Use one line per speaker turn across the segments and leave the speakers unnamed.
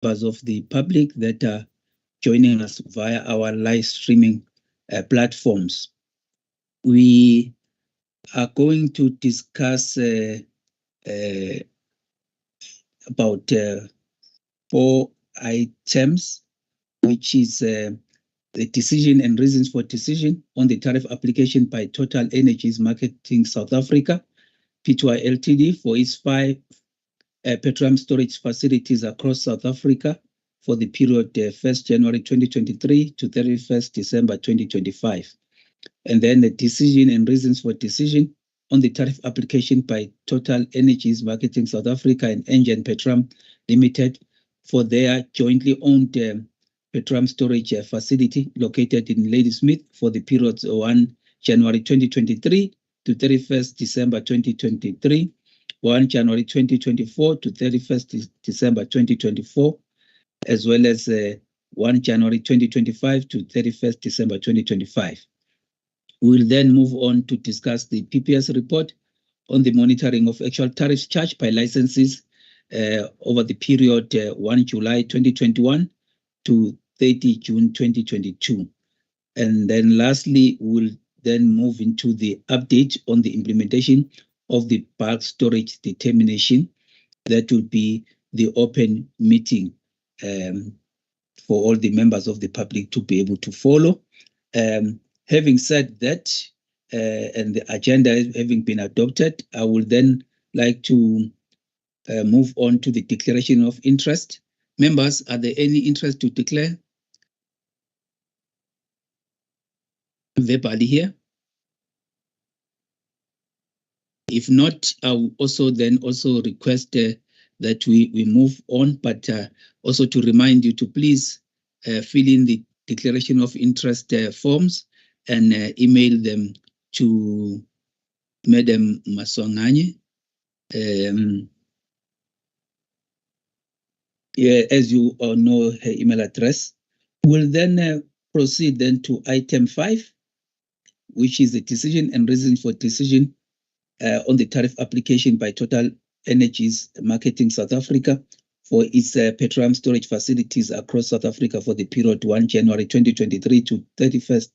members of the public that are joining us via our live streaming platforms. We are going to discuss about 4 items, which is the decision and reasons for decision on the tariff application by Total Energies Marketing South Africa, Pty Ltd, for its 5 petroleum storage facilities across South Africa for the period 1st January 2023 to 31st December 2025. And then the decision and reasons for decision on the tariff application by Total Energies Marketing South Africa and Engen Petroleum Limited for their jointly owned petroleum storage facility located in Ladysmith for the periods 1 January 2023 to 31st December 2023, 1 January 2024 to 31st December 2024, as well as 1 January 2025 to 31st December 2025. We will then move on to discuss the PPS report on the monitoring of actual tariffs charged by licenses over the period 1 July 2021 to 30 June 2022. And then lastly, we'll then move into the update on the implementation of the bulk storage determination. That will be the open meeting for all the members of the public to be able to follow. Having said that, and the agenda having been adopted, I would then like to move on to the declaration of interest. Members, are there any interest to declare verbally here? If not, I will also request that we move on, but also to remind you to please fill in the declaration of interest forms and email them to Madam Masonganye. As you all know her email address. We'll then proceed then to item 5, which is the decision and reason for decision on the tariff application by Total Energies Marketing South Africa for its petroleum storage facilities across South Africa for the period 1 January 2023 to 31st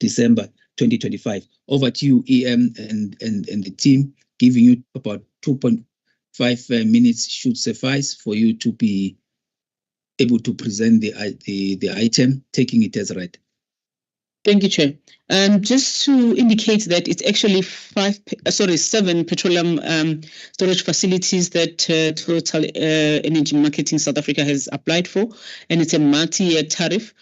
December 2025. Over to you, EM and the team, giving you about 2.5 minutes should suffice for you to be able to present the item, taking it as read.
Thank you, Chair. Just to indicate that it's actually 7 petroleum storage facilities that Total Energy Marketing South Africa has applied for, and it's a multi-year tariff.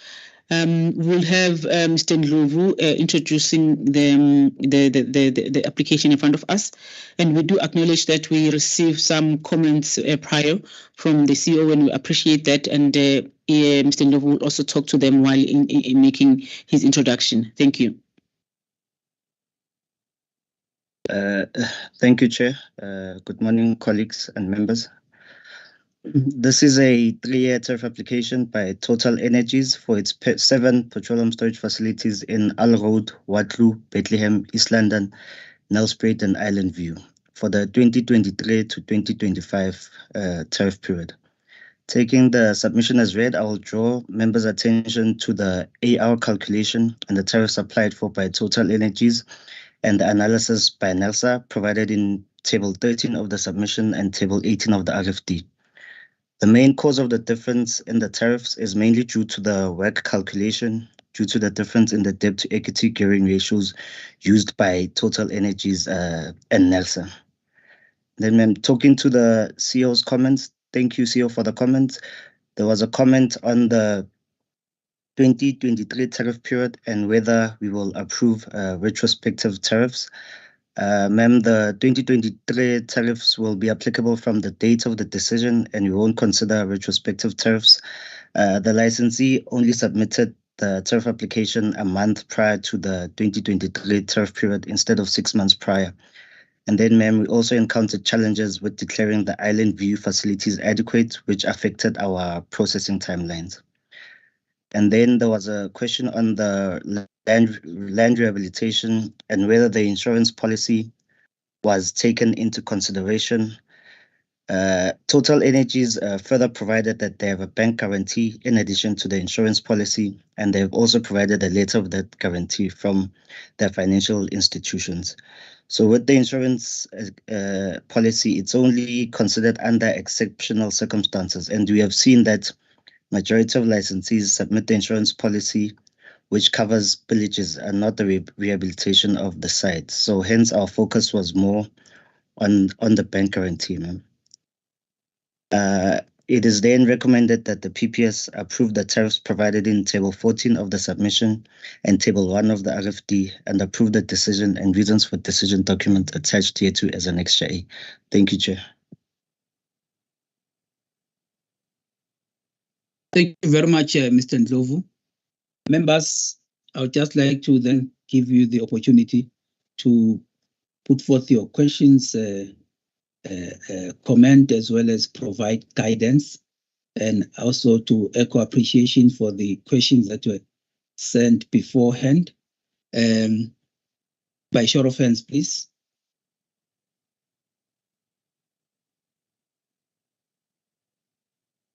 We'll have Mr. Ndlovu introducing the application in front of us, and we do acknowledge that we received some comments prior from the CEO, and we appreciate that. And Mr. Ndlovu will also talk to them while in making his introduction. Thank you.
Thank you, Chair. Good morning, colleagues and members. This is a 3-year tariff application by Total Energies for its 7 petroleum storage facilities in Al Road, Watlu, Bethlehem, East London, Nelspruit, and Island View for the 2023 to 2025 tariff period. Taking the submission as read, I will draw members' attention to the AR calculation and the tariffs applied for by Total Energies and the analysis by NELSA provided in Table 13 of the submission and Table 18 of the RFD. The main cause of the difference in the tariffs is mainly due to the WACC calculation, due to the difference in the debt to equity gearing ratios used by Total Energies and NELSA. Then I'm talking to the CEO's comments. Thank you, CEO, for the comments. There was a comment on the 2023 tariff period and whether we will approve retrospective tariffs. Ma'am, the 2023 tariffs will be applicable from the date of the decision, and we won't consider retrospective tariffs. The licensee only submitted the tariff application a month prior to the 2023 tariff period instead of 6 months prior. And then, ma'am, we also encountered challenges with declaring the Island View facilities adequate, which affected our processing timelines. And then there was a question on the land rehabilitation and whether the insurance policy was taken into consideration. Total Energies further provided that they have a bank guarantee in addition to the insurance policy, and they've also provided a letter of that guarantee from their financial institutions. So with the insurance policy, it's only considered under exceptional circumstances, and we have seen that majority of licensees submit the insurance policy which covers pillages and not the rehabilitation of the site. So hence our focus was more on the bank guarantee. It is then recommended that the PPS approve the tariffs provided in Table 14 of the submission and Table 1 of the RFD, and approve the decision and reasons for decision document attached hereto as an Extra A. Thank you, Chair.
Thank you very much, Mr. Ndlovu. Members, I would just like to then give you the opportunity to put forth your questions, comment, as well as provide guidance, and also to echo appreciation for the questions that were sent beforehand. By show of hands, please.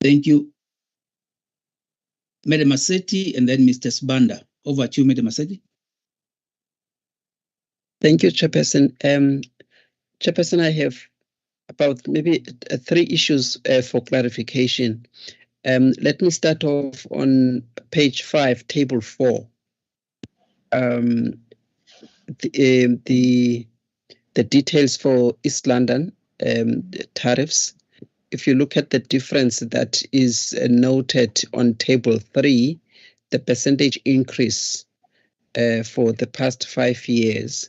Thank you. Madam Maseti and then Mr. Sbanda. Over to you, Madam Maseti.
Thank you, Chairperson. Chairperson, I have about maybe 3 issues for clarification. Let me start off on page 5, table 4. The details for East London tariffs. If you look at the difference that is noted on table 3, the percentage increase for the past 5 years,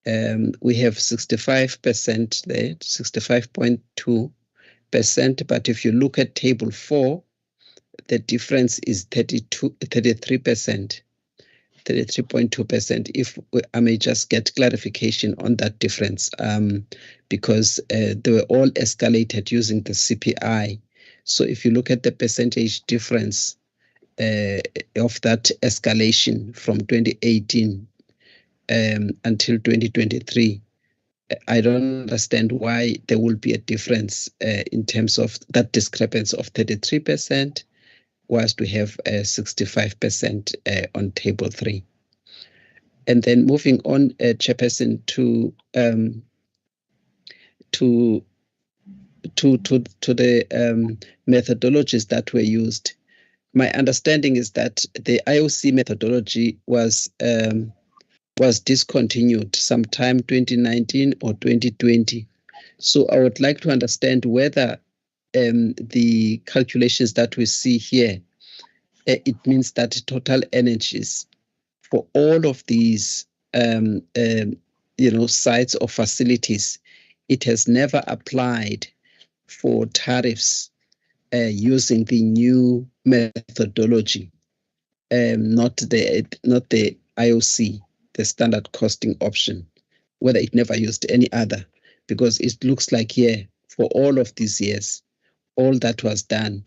we have 65% there, 65.2%. But if you look at table 4, the difference is 33%, 33.2%. If I may just get clarification on that difference, because they were all escalated using the CPI. So if you look at the percentage difference of that escalation from 2018 until 2023, I don't understand why there will be a difference in terms of that discrepancy of 33%, whilst we have 65% on table 3. And then moving on, Chairperson, to the methodologies that were used. My understanding is that the IOC methodology was discontinued sometime 2019 or 2020. So I would like to understand whether the calculations that we see here, it means that Total Energies for all of these sites or facilities, it has never applied for tariffs using the new methodology, not the IOC, the standard costing option, whether it never used any other, because it looks like here for all of these years, all that was done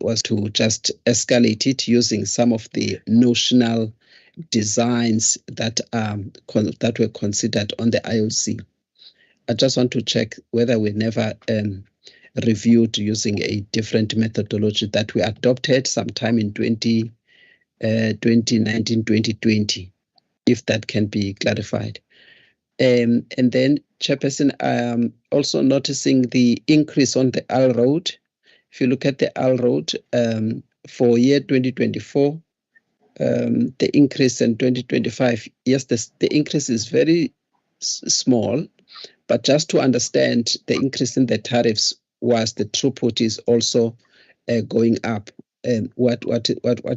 was to just escalate it using some of the notional designs that were considered on the IOC. I just want to check whether we never reviewed using a different methodology that we adopted sometime in 2019, 2020, if that can be clarified. And then, Chairperson, also noticing the increase on the AL road. If you look at the AL road for year 2024, the increase in 2025, yes, the increase is very small, but just to understand the increase in the tariffs was the throughput is also going up. And what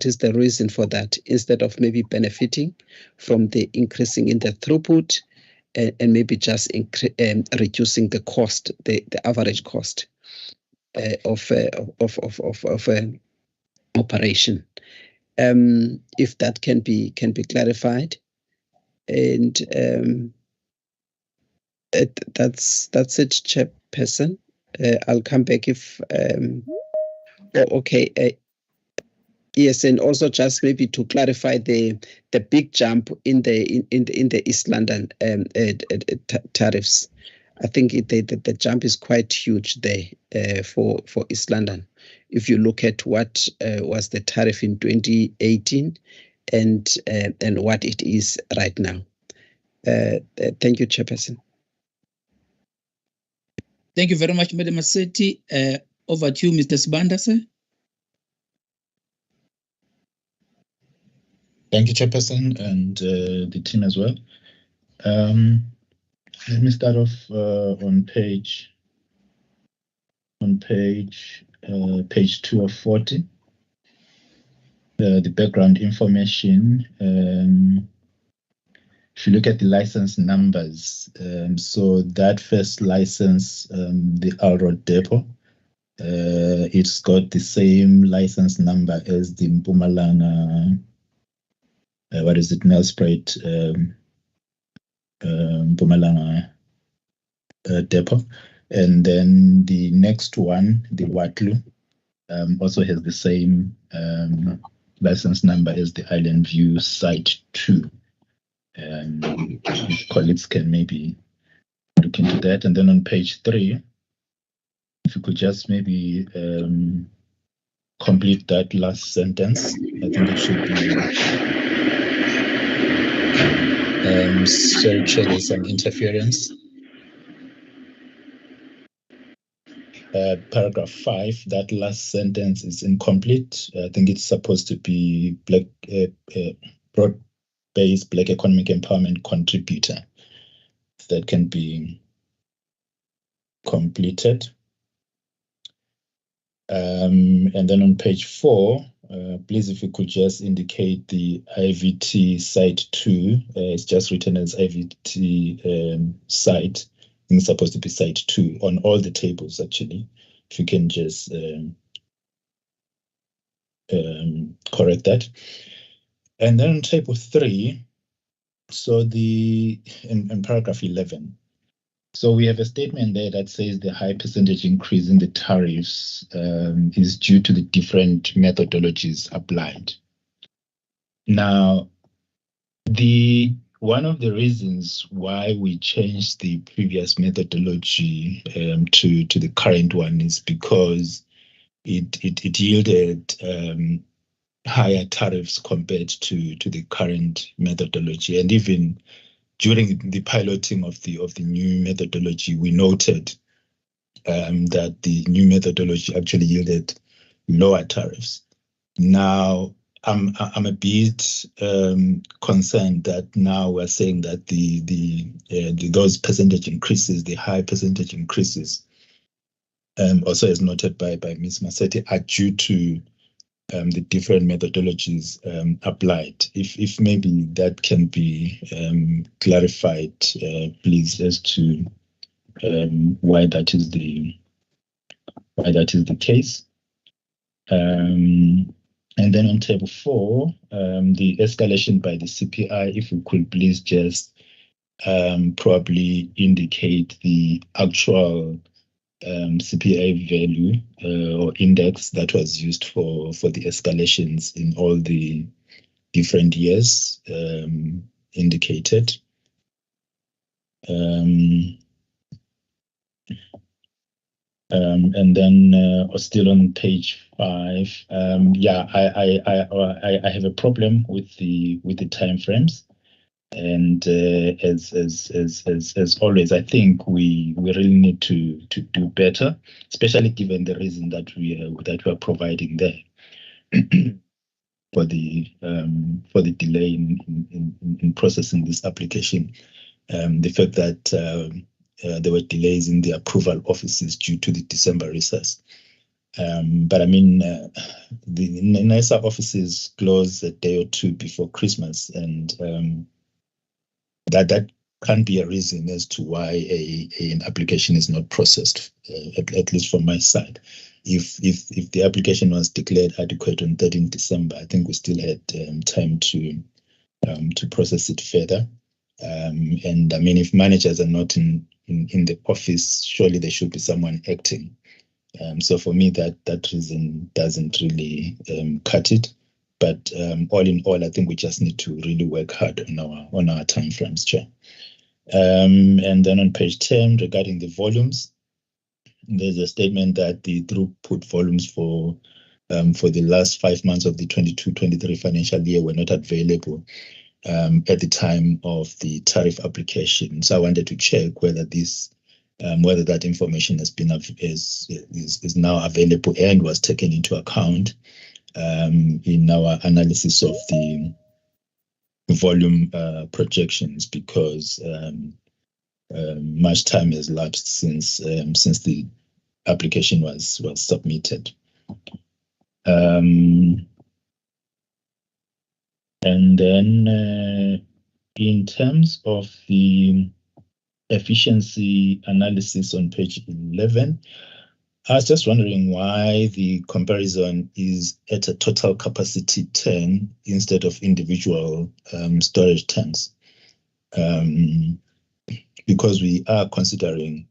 is the reason for that? Instead of maybe benefiting from the increasing in the throughput and maybe just reducing the cost, the average cost of operation. If that can be clarified, and that's it, Chairperson. I'll come back if okay. Yes, and also just maybe to clarify the big jump in the East London tariffs. I think the jump is quite huge there for East London. If you look at what was the tariff in 2018 and what it is right now. Thank you, Chairperson.
Thank you very much, Madam Massetti. Over to you, Mr. Sibanda, sir.
Thank you, Chairperson, and the team as well. Let me start off on page 2 of 40. The background information. If you look at the license numbers, so that first license, the Alroad Depot, it's got the same license number as the Mpumalanga, Nelspruit Mpumalanga Depot. And then the next one, the Watlu, also has the same license number as the Island View Site 2. Colleagues can maybe look into that. And then on page 3, if you could just maybe complete that last sentence. I think it should be sorry, Chair, there's some interference. Paragraph 5, that last sentence is incomplete. I think it's supposed to be broad-based Black economic empowerment contributor. That can be completed. And then on page 4, please, if you could just indicate the IVT Site 2. It's just written as IVT Site. I think it's supposed to be Site 2 on all the tables, actually. If you can just correct that. And then on table 3, so in paragraph 11, so we have a statement there that says the high percentage increase in the tariffs is due to the different methodologies applied. Now, one of the reasons why we changed the previous methodology to the current one is because it yielded higher tariffs compared to the current methodology. And even during the piloting of the new methodology, we noted that the new methodology actually yielded lower tariffs. Now, I'm a bit concerned that now we're saying that those percentage increases, the high percentage increases, also as noted by Ms. Massetti, are due to the different methodologies applied. If maybe that can be clarified, please, as to why that is the case. And then on table 4, the escalation by the CPI, if you could please just probably indicate the actual CPI value or index that was used for the escalations in all the different years indicated. And then still on page 5, yeah, I have a problem with the timeframes, and as always, I think we really need to do better, especially given the reason that we are providing there for the delay in processing this application. The fact that there were delays in the approval offices due to the December recess. But I mean, the NISA offices close a day or two before Christmas, and that can't be a reason as to why an application is not processed, at least from my side. If the application was declared adequate on 13 December, I think we still had time to process it further. And I mean, if managers are not in the office, surely there should be someone acting. So for me, that reason doesn't really cut it. But all in all, I think we just need to really work hard on our timeframes, Chair. And then on page 10, regarding the volumes, there's a statement that the throughput volumes for the last 5 months of the 22-23 financial year were not available at the time of the tariff application. So I wanted to check whether this, whether that information has been is now available and was taken into account in our analysis of the volume projections, because much time has lapsed since the application was submitted. And then in terms of the efficiency analysis on page 11, I was just wondering why the comparison is at a total capacity 10 instead of individual storage tanks, because we are considering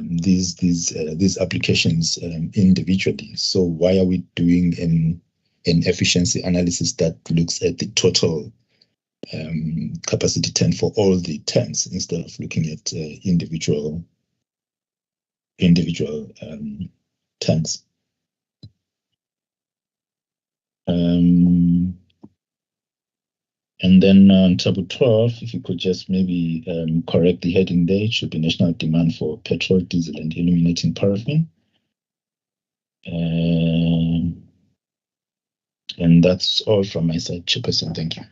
these applications individually. So why are we doing an efficiency analysis that looks at the total capacity 10 for all the tanks instead of looking at individual tanks? And then on table 12, if you could just maybe correct the heading there, it should be national demand for petrol, diesel, and illuminating paraffin. And that's all from my side, Chairperson. Thank you.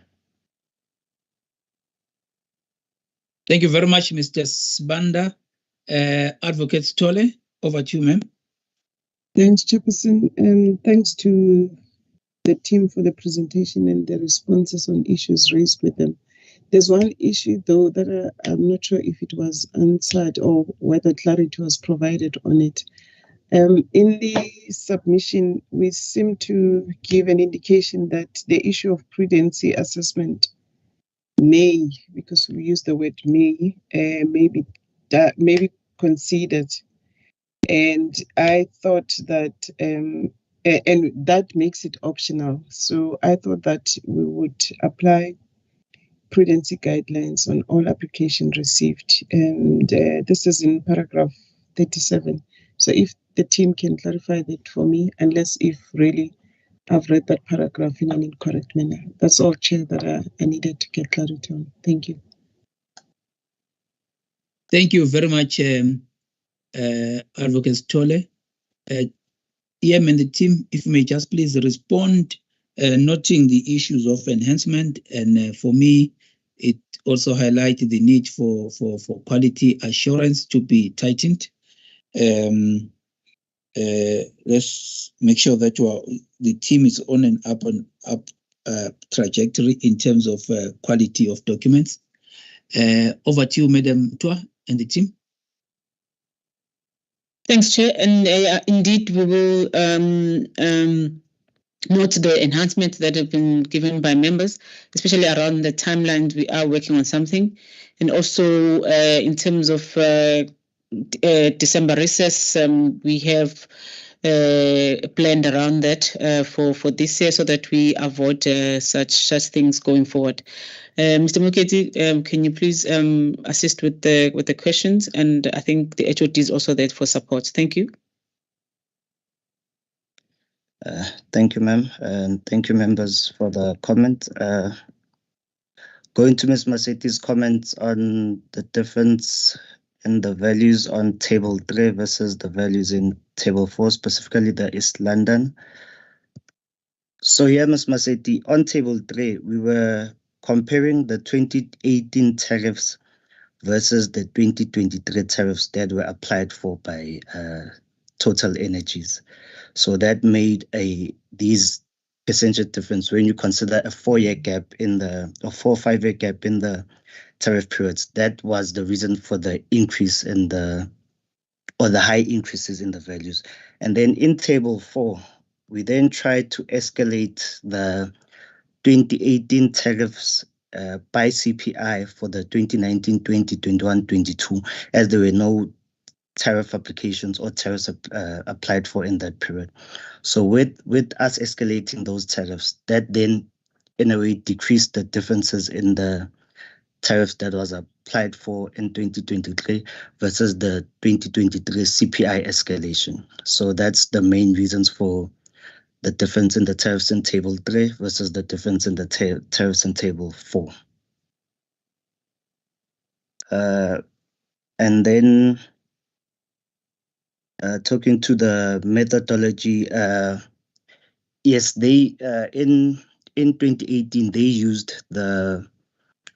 Thank you very much, Mr. Sibanda. Advocate Stole, over to you, ma'am.
Thanks, Chairperson, and thanks to the team for the presentation and the responses on issues raised with them. There's one issue, though, that I'm not sure if it was answered or whether clarity was provided on it. In the submission, we seem to give an indication that the issue of prudency assessment may, because we use the word may be considered. And I thought that, and that makes it optional. So I thought that we would apply prudency guidelines on all applications received. And this is in paragraph 37. So if the team can clarify that for me, unless if really I've read that paragraph in an incorrect manner. That's all, Chair, that I needed to get clarity on. Thank you.
Thank you very much, Advocate Stole. EM and the team, if you may just please respond, noting the issues of enhancement. And for me, it also highlighted the need for quality assurance to be tightened. Let's make sure that the team is on an up trajectory in terms of quality of documents. Over to you, Madam Tua and the team.
Thanks, Chair. And indeed, we will note the enhancements that have been given by members, especially around the timelines. We are working on something. And also in terms of December recess, we have planned around that for this year so that we avoid such things going forward. Mr. Muketi, can you please assist with the questions? And I think the HOD is also there for support. Thank you.
Thank you, ma'am, and thank you, members, for the comment. Going to Ms. Maseti's comments on the difference in the values on table 3 versus the values in table 4, specifically the East London. So here, Ms. Maseti, on table 3, we were comparing the 2018 tariffs versus the 2023 tariffs that were applied for by Total Energies. So that made these percentage difference when you consider a 4-year gap in the, or 4 or 5 year gap in the tariff periods. That was the reason for the increase in the high increases in the values. And then in table 4, we then tried to escalate the 2018 tariffs by CPI for the 2019, 20, 21, 22, as there were no tariff applications or tariffs applied for in that period. So with us escalating those tariffs, that then in a way decreased the differences in the tariffs that was applied for in 2023 versus the 2023 CPI escalation. So that's the main reasons for the difference in the tariffs in Table 3 versus the difference in the tariffs in Table 4. And then talking to the methodology, yes, they in 2018 they used the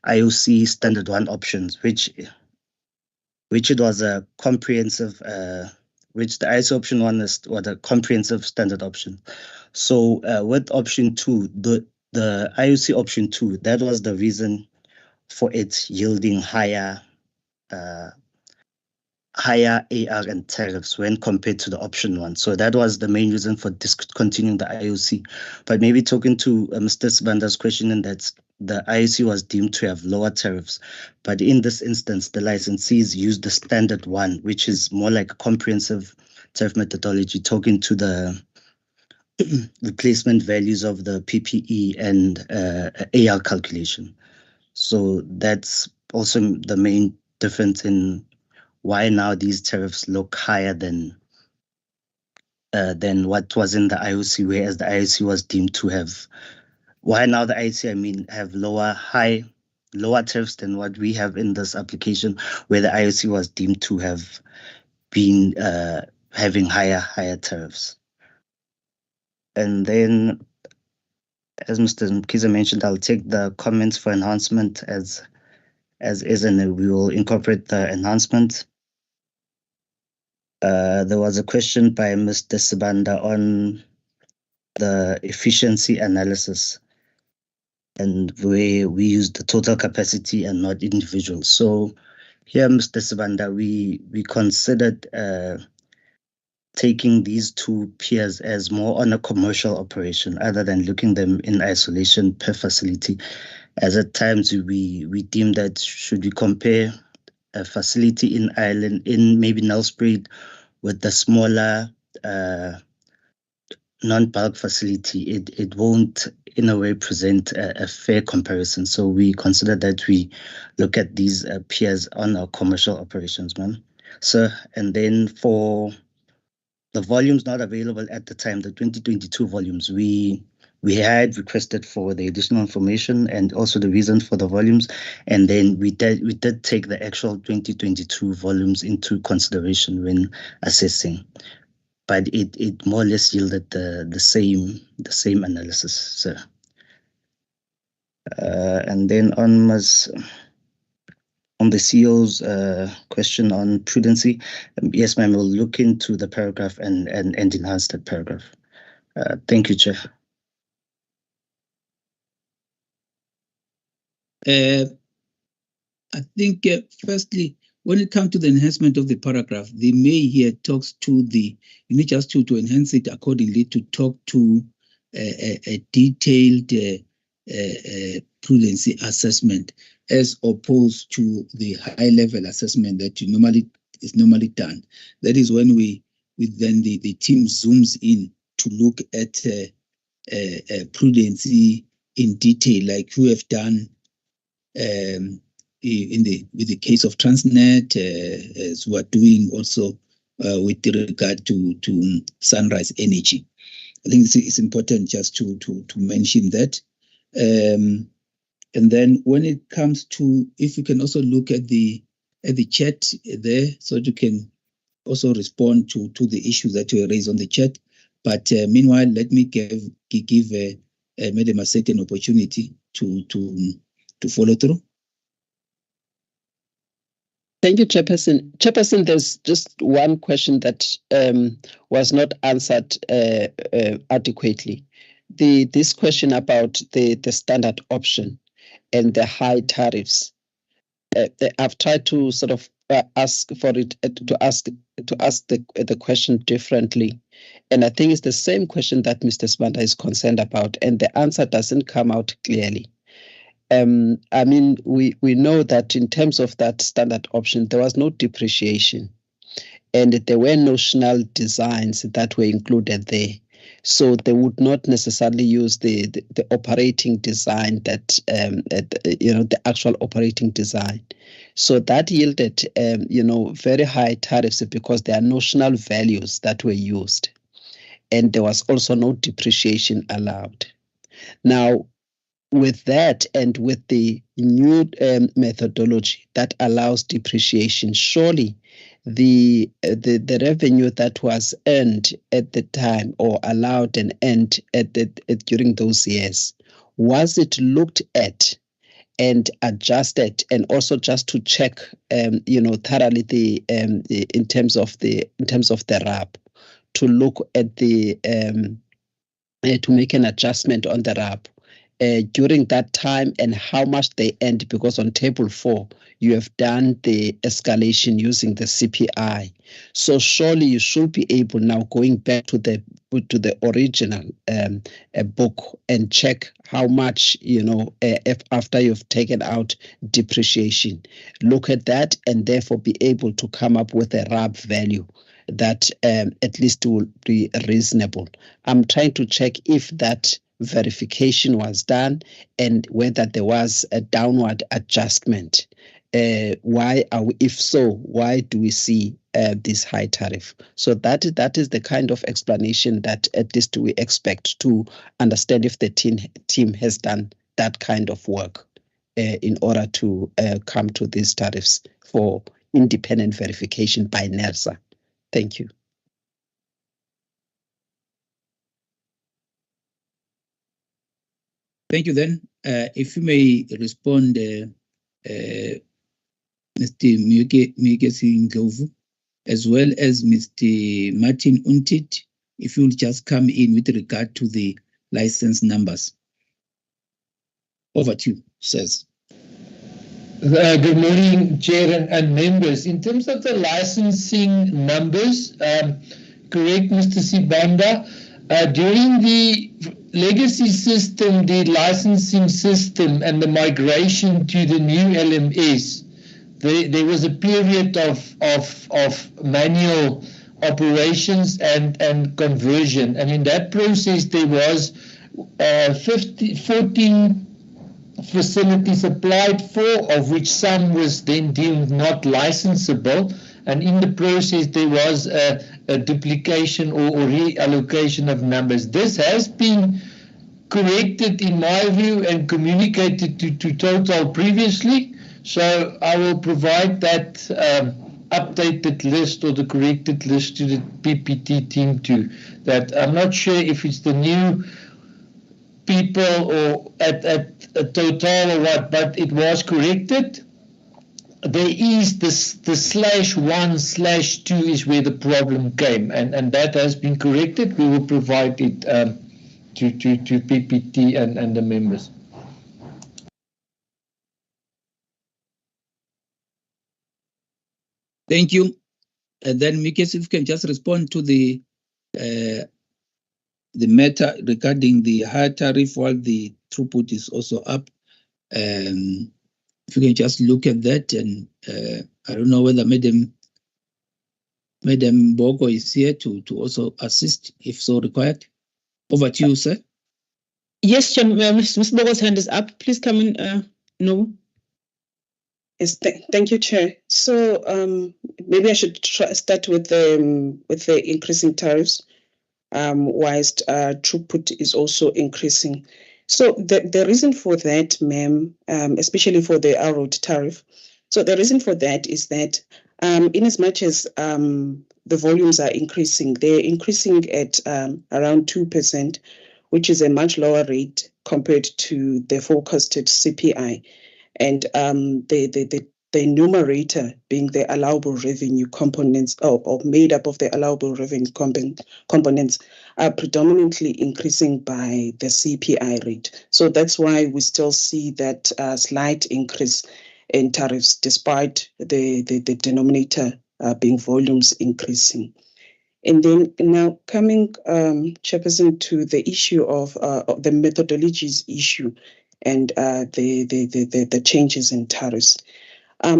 IOC Standard 1 options, which it was a comprehensive, which the IOC option 1 was a comprehensive standard option. So with option 2, the IOC option 2, that was the reason for it yielding higher AR and tariffs when compared to the option 1. So that was the main reason for discontinuing the IOC. But maybe talking to Mr. Sibanda's question, and that the IOC was deemed to have lower tariffs. But in this instance, the licensees used the standard 1, which is more like a comprehensive tariff methodology, talking to the replacement values of the PPE and AR calculation. So that's also the main difference in why now these tariffs look higher than what was in the IOC, whereas the IOC was deemed to have, why now the IOC, have lower tariffs than what we have in this application, where the IOC was deemed to have been having higher tariffs. And then, as Mr. Mkhize mentioned, I'll take the comments for enhancement as is, and we will incorporate the enhancement. There was a question by Mr. Sibanda on the efficiency analysis, and where we used the total capacity and not individuals. So here, Mr. Sibanda, we considered taking these two peers as more on a commercial operation, other than looking them in isolation per facility. As at times we deem that should we compare a facility in Ireland, in maybe Nelspruit, with the smaller non-bulk facility, it won't in a way present a fair comparison. So we consider that we look at these peers on our commercial operations, ma'am. So, and then for the volumes not available at the time, the 2022 volumes, we had requested for the additional information and also the reason for the volumes, and then we did take the actual 2022 volumes into consideration when assessing, but it more or less yielded the same analysis, sir. And then on the CEO's question on prudency, yes, ma'am, we'll look into the paragraph and enhance that paragraph. Thank you, Chair.
I think, firstly, when it comes to the enhancement of the paragraph, the May here talks to you need just to enhance it accordingly to talk to a detailed prudency assessment, as opposed to the high-level assessment that is normally done. That is when then the team zooms in to look at prudency in detail, like you have done with the case of Transnet, as we are doing also with regard to Sunrise Energy. I think it's important just to mention that. And then when it comes to, if you can also look at the chat there, so you can also respond to the issues that were raised on the chat. But meanwhile, let me give Madam a certain opportunity to follow through.
Thank you, Chairperson. Chairperson, there's just one question that was not answered adequately. This question about the standard option and the high tariffs. I've tried to sort of ask for it to ask the question differently, and I think it's the same question that Mr. Sibanda is concerned about, and the answer doesn't come out clearly. I mean, we know that in terms of that standard option, there was no depreciation, and there were notional designs that were included there. So they would not necessarily use the operating design that, the actual operating design. So that yielded, very high tariffs because there are notional values that were used. And there was also no depreciation allowed. Now, with that and with the new methodology that allows depreciation, surely the revenue that was earned at the time or allowed and earned during those years, was it looked at and adjusted, and also just to check thoroughly in terms of the RAB, to look at the to make an adjustment on the RAB during that time and how much they earned, because on table 4 you have done the escalation using the CPI. So surely you should be able, now going back to the original book, and check how much, if after you've taken out depreciation, look at that and therefore be able to come up with a RAB value that at least will be reasonable. I'm trying to check if that verification was done and whether there was a downward adjustment. If so, why do we see this high tariff? So that is the kind of explanation that at least we expect to understand if the team has done that kind of work in order to come to these tariffs for independent verification by NERSA. Thank you.
Thank you. Then, if you may respond, Mr. Mugesi Ndlovu, as well as Mr. Martin Untit, if you'll just come in with regard to the license numbers. Over to you, sirs.
Good morning, Chair and members. In terms of the licensing numbers, correct, Mr. Sibanda, during the legacy system, the licensing system and the migration to the new LMS, there was a period of manual operations and conversion. And in that process, there was 14 facilities applied for, of which some was then deemed not licensable. And in the process, there was a duplication or reallocation of numbers. This has been corrected, in my view, and communicated to Total previously. So I will provide that updated list or the corrected list to the PPT team too. That I'm not sure if it's the new people or at Total or what, but it was corrected. There is the /1/2 is where the problem came, and that has been corrected. We will provide it to PPT and the members.
Thank you. And then, Mikes, if you can just respond to the matter regarding the higher tariff while the throughput is also up. If you can just look at that, and I don't know whether Madam Bogo is here to also assist if so required. Over to you, sir.
Yes, Chair, Mr. Bogo's hand is up. Please come in. No.
Yes, thank you, Chair. So maybe I should start with the increasing tariffs, whilst throughput is also increasing. So the reason for that, ma'am, especially for the road tariff, so the reason for that is that in as much as the volumes are increasing, they're increasing at around 2%, which is a much lower rate compared to the forecasted CPI. And the numerator being the allowable revenue components, or made up of the allowable revenue components, are predominantly increasing by the CPI rate. So that's why we still see that slight increase in tariffs, despite the denominator being volumes increasing. And then now coming, Chairperson, to the issue of the methodologies issue and the changes in tariffs.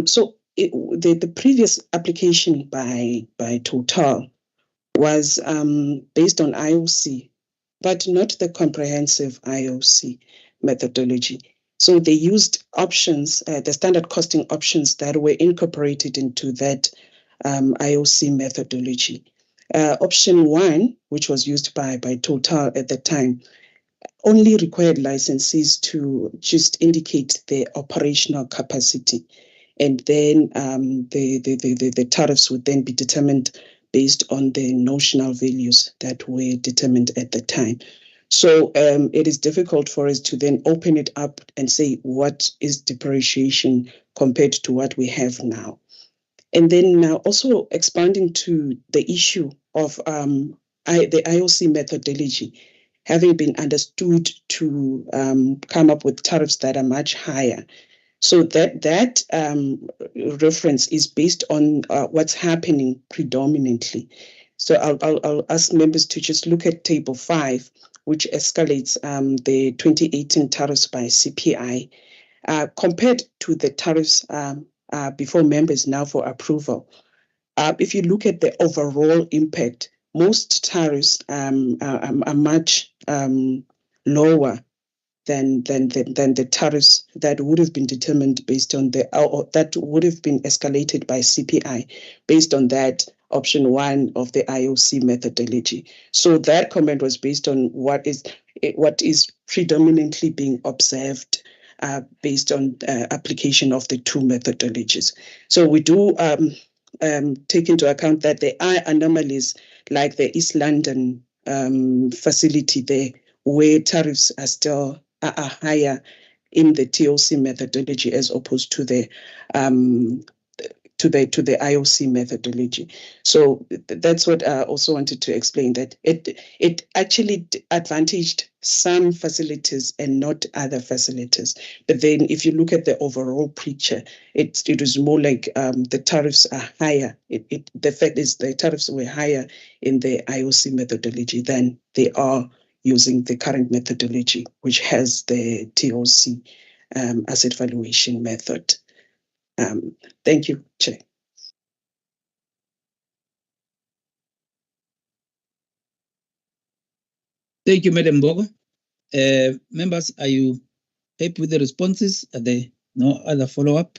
So the previous application by Total was based on IOC but not the comprehensive IOC methodology. So they used options, the standard costing options that were incorporated into that IOC methodology. Option 1, which was used by Total at the time, only required licensees to just indicate their operational capacity. And then the tariffs would then be determined based on the notional values that were determined at the time. So it is difficult for us to then open it up and say what is depreciation compared to what we have now. And then now also expanding to the issue of the IOC methodology having been understood to come up with tariffs that are much higher. So that reference is based on what's happening predominantly. So I'll ask members to just look at Table 5, which escalates the 2018 tariffs by CPI, compared to the tariffs before members now for approval. If you look at the overall impact, most tariffs are much lower than the tariffs that would have been determined based on that would have been escalated by CPI based on that option 1 of the IOC methodology. So that comment was based on what is predominantly being observed based on application of the two methodologies. So we do take into account that there are anomalies like the East London facility there, where tariffs are still are higher in the TOC methodology as opposed to the IOC methodology. So that's what I also wanted to explain, that it actually advantaged some facilities and not other facilities. But then if you look at the overall picture, it was more like the tariffs are higher. The fact is the tariffs were higher in the IOC methodology than they are using the current methodology, which has the TOC asset valuation method. Thank you, Chair.
Thank you, Madam Mbogo. Members, are you happy with the responses? Are there no other follow-up?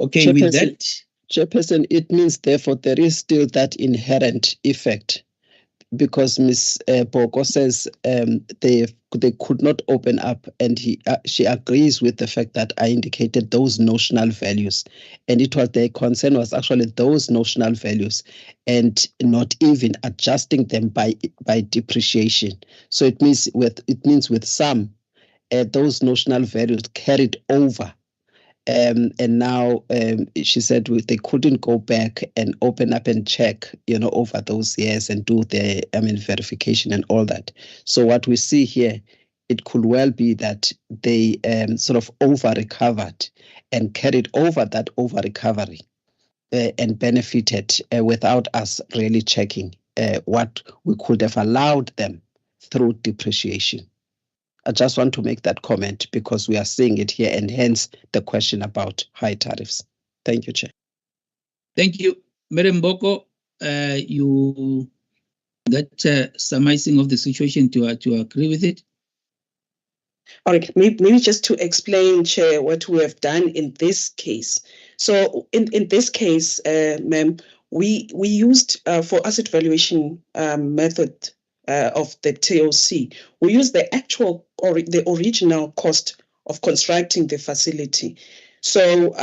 Okay, with that.
Chairperson, it means therefore there is still that inherent effect, because Ms. Boko says they could not open up, and she agrees with the fact that I indicated those notional values, and it was their concern was actually those notional values and not even adjusting them by depreciation. So it means with some those notional values carried over. And now she said they couldn't go back and open up and check, over those years and do the verification and all that. So what we see here, it could well be that they sort of over-recovered and carried over that over-recovery and benefited without us really checking what we could have allowed them through depreciation. I just want to make that comment because we are seeing it here, and hence the question about high tariffs. Thank you, Chair.
Thank you. Madam Boko, you that summarizing of the situation to agree with it?
All right, maybe just to explain, Chair, what we have done in this case. So in this case, ma'am, we used for asset valuation method of the TOC, we use the actual or the original cost of constructing the facility. So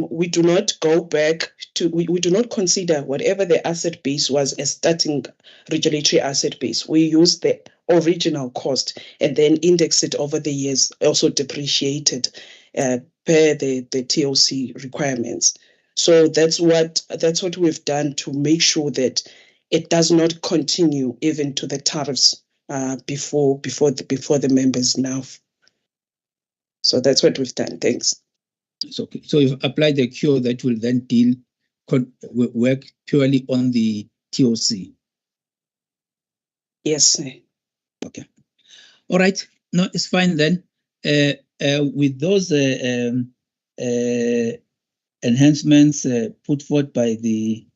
we do not go back to, we do not consider whatever the asset base was as starting regulatory asset base. We use the original cost and then index it over the years, also depreciated per the TOC requirements. So that's what we've done to make sure that it does not continue even to the tariffs before the members now. So that's what we've done. Thanks.
So you've applied the cure that will then work purely on the TOC.
Yes, sir.
Okay. All right. No, it's fine then. With those enhancements put forth by the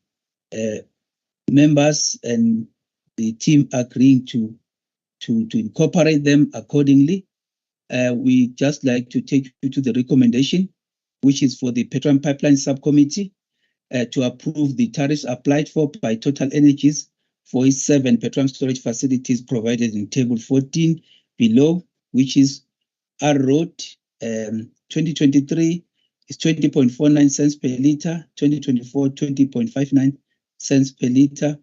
members and the team agreeing to to incorporate them accordingly. We just like to take you to the recommendation, which is for the Petroleum Pipeline Subcommittee to approve the tariffs applied for by Total Energies for its 7 petroleum storage facilities provided in Table 14 below, which is R Road 2023 is 20.49 cents per liter, 2024 20.59 cents per liter,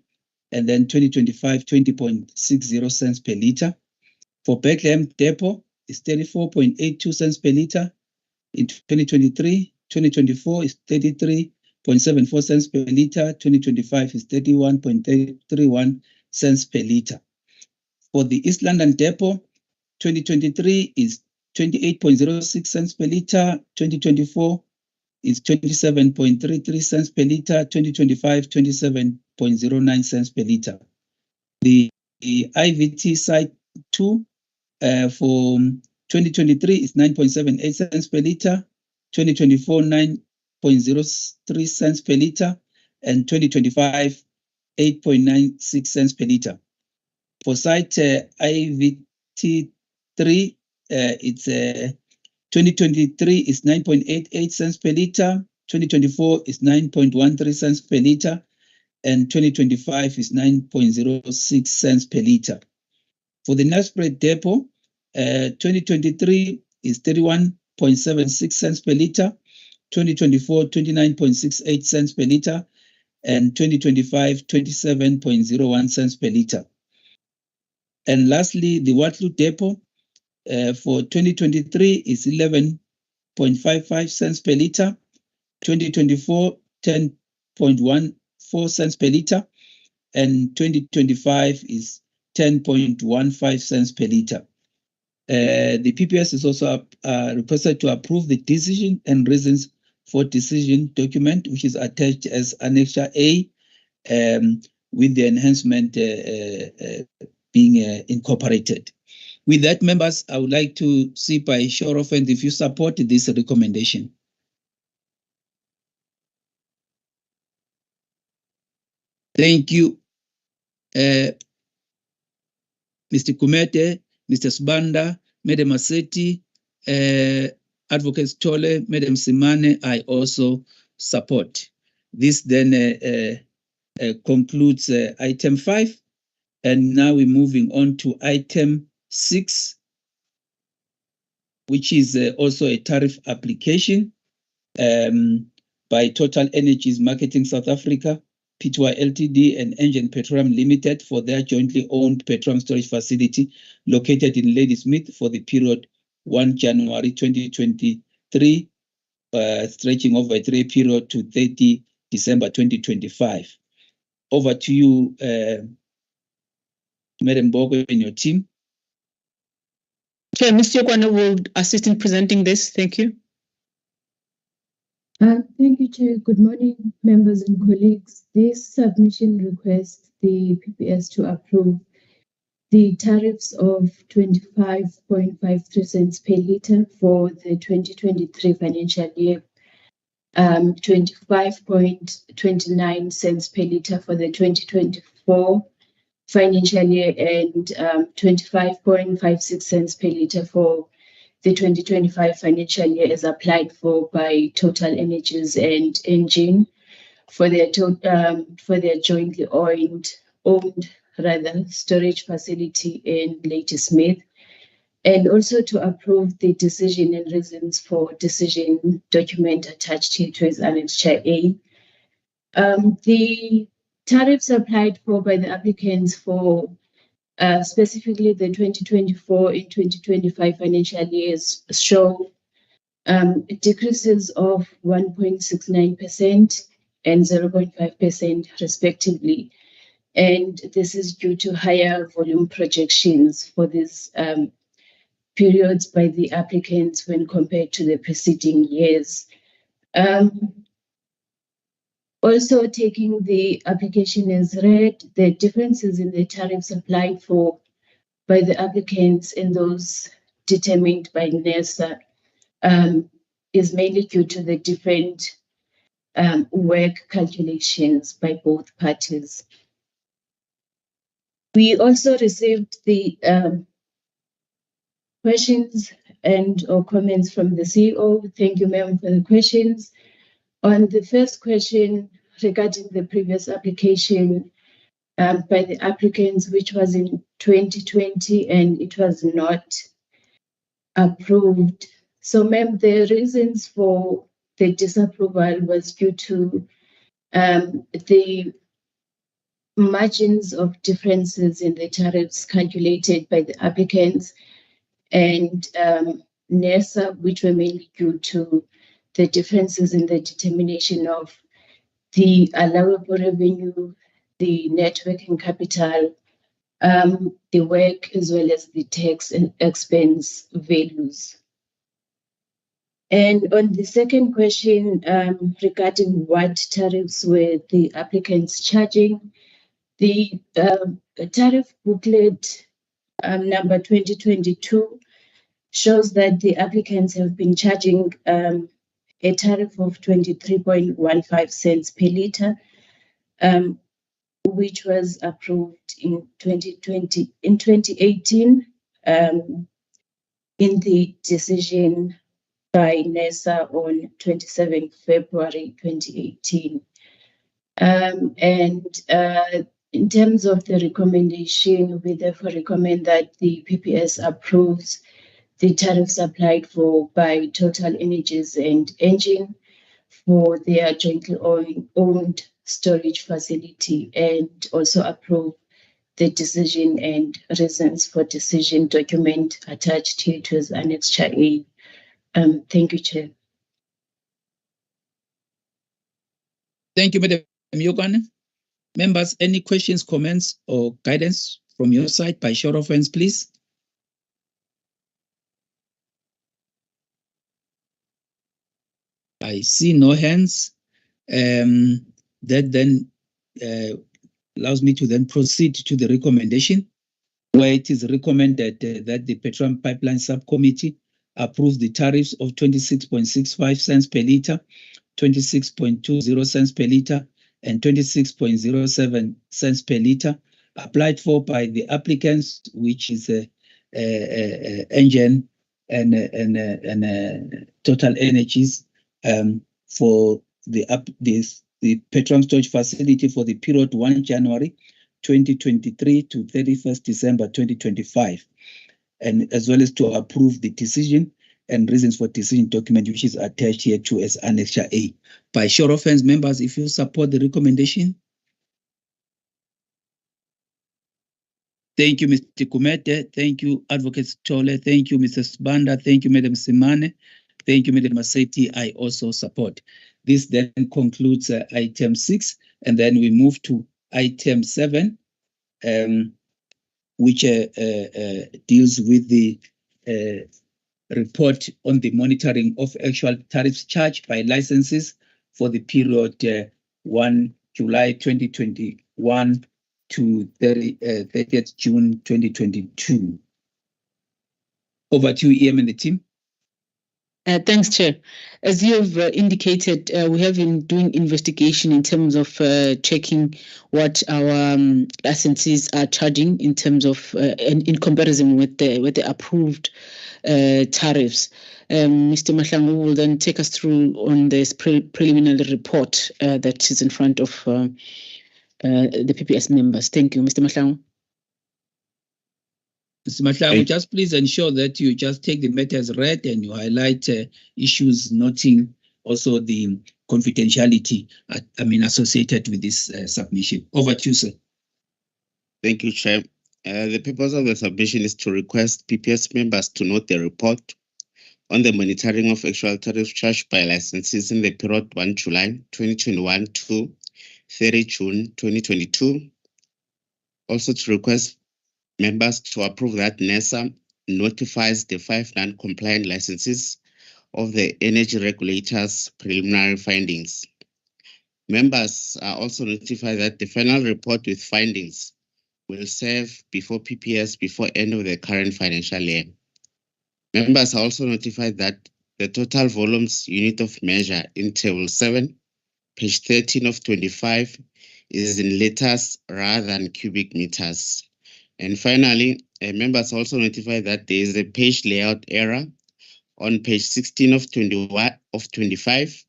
and then 2025 20.60 cents per liter. For Bethlehem Depot, is 34.82 cents per liter. In 2023, 2024 is 33.74 cents per liter. 2025 is 31.31 cents per liter. For the East London Depot, 2023 is 28.06 cents per liter. 2024 is 27.33 cents per liter. 2025, 27.09 cents per liter. The IVT Site 2 for 2023 is 9.78 cents per liter, 2024 9.03 cents per liter, and 2025 8.96 cents per liter. For site IVT 3, it's 2023 is 9.88 cents per liter, 2024 is 9.13 cents per liter, and 2025 is 9.06 cents per liter. For the Nelspruit Depot, 2023 is 31.76 cents per liter, 2024 29.68 cents per liter, and 2025 27.01 cents per liter. And lastly, the Waterloo Depot for 2023 is 11.55 cents per liter, 2024 10.14 cents per liter, and 2025 is 10.15 cents per liter. The PPS is also requested to approve the decision and reasons for decision document, which is attached as Annexure A, with the enhancement being incorporated. With that, members, I would like to see by show of hands if you support this recommendation. Thank you. Mr. Kumete, Mr. Sbanda, Madam Maseti, Advocate Tole, Madam Simane, I also support. This then concludes item 5. And now we're moving on to item 6, which is also a tariff application by Total Energies Marketing South Africa, Pty Ltd, and Engen Petroleum Limited for their jointly owned petroleum storage facility located in Ladysmith for the period 1 January 2023, stretching over a 3-year period to 30 December 2025. Over to you, Madam Bogo and your team.
Chair, Mr. Yokwana will assist in presenting this. Thank you.
Thank you, Chair. Good morning, members and colleagues. This submission requests the PPS to approve the tariffs of 25.53 cents per litre for the 2023 financial year, 25.29 cents per litre for the 2024 financial year, and 25.56 cents per litre for the 2025 financial year as applied for by Total Energies and Engen for their jointly owned storage facility in Ladysmith, and also to approve the decision and reasons for decision document attached here to its Annexure A. The tariffs applied for by the applicants for specifically the 2024 and 2025 financial years show decreases of 1.69% and 0.5% respectively. And this is due to higher volume projections for these periods by the applicants when compared to the preceding years. Also, taking the application as read, the differences in the tariffs applied for by the applicants and those determined by NERSA is mainly due to the different work calculations by both parties. We also received the questions and or comments from the CEO. Thank you, ma'am, for the questions. On the first question regarding the previous application by the applicants, which was in 2020 and it was not approved. So, ma'am, the reasons for the disapproval was due to the margins of differences in the tariffs calculated by the applicants and NERSA, which were mainly due to the differences in the determination of the allowable revenue, the net working capital, the work, as well as the tax and expense values. And on the second question regarding what tariffs were the applicants charging, the tariff booklet number 2022 shows that the applicants have been charging a tariff of 23.15 cents per litre, which was approved in 2018 in the decision by NERSA on 27 February 2018. In terms of the recommendation, we therefore recommend that the PPS approves the tariffs applied for by Total Energies and Engine for their jointly owned storage facility, and also approve the decision and reasons for decision document attached here to as Annexure A. Thank you, Chair.
Thank you, Madam Yokane. Members, any questions, comments, or guidance from your side by show of hands, please? I see no hands. That then allows me to then proceed to the recommendation, where it is recommended that the Petroleum Pipeline Subcommittee approves the tariffs of 26.65 cents per litre, 26.20 cents per litre, and 26.07 cents per litre applied for by the applicants, which is Engine and Total Energies, for the petroleum storage facility for the period 1 January 2023 to 31st December 2025, and as well as to approve the decision and reasons for decision document, which is attached here to as Annexure A. By show of hands, members, if you support the recommendation. Thank you, Mr. Kumete. Thank you, Advocate Tole. Thank you, Mrs. Banda. Thank you, Madam Simane. Thank you, Madam Maseti. I also support. This then concludes item 6, and then we move to item 7, which deals with the report on the monitoring of actual tariffs charged by licenses for the period 1 July 2021 to 30th June 2022. Over to you, EM and the team.
Thanks, Chair. As you have indicated, we have been doing investigation in terms of checking what our licensees are charging in terms of in comparison with the approved tariffs. Mr. Mahlangu will then take us through on this preliminary report that is in front of the PPS members. Thank you, Mr. Mahlangu.
Mr. Mahlangu, just please ensure that you just take the matter as read and you highlight issues, noting also the confidentiality associated with this submission. Over to you, sir.
Thank you, Chair. The purpose of the submission is to request PPS members to note the report on the monitoring of actual tariffs charged by licensees in the period 1 July 2021 to 30 June 2022. Also to request members to approve that NERSA notifies the 5 non-compliant licenses of the energy regulator's preliminary findings. Members are also notified that the final report with findings will serve before PPS before end of the current financial year. Members are also notified that the total volumes unit of measure in Table 7, page 13 of 25, is in liters rather than cubic meters. And finally, members also notify that there is a page layout error on page 16 of 25.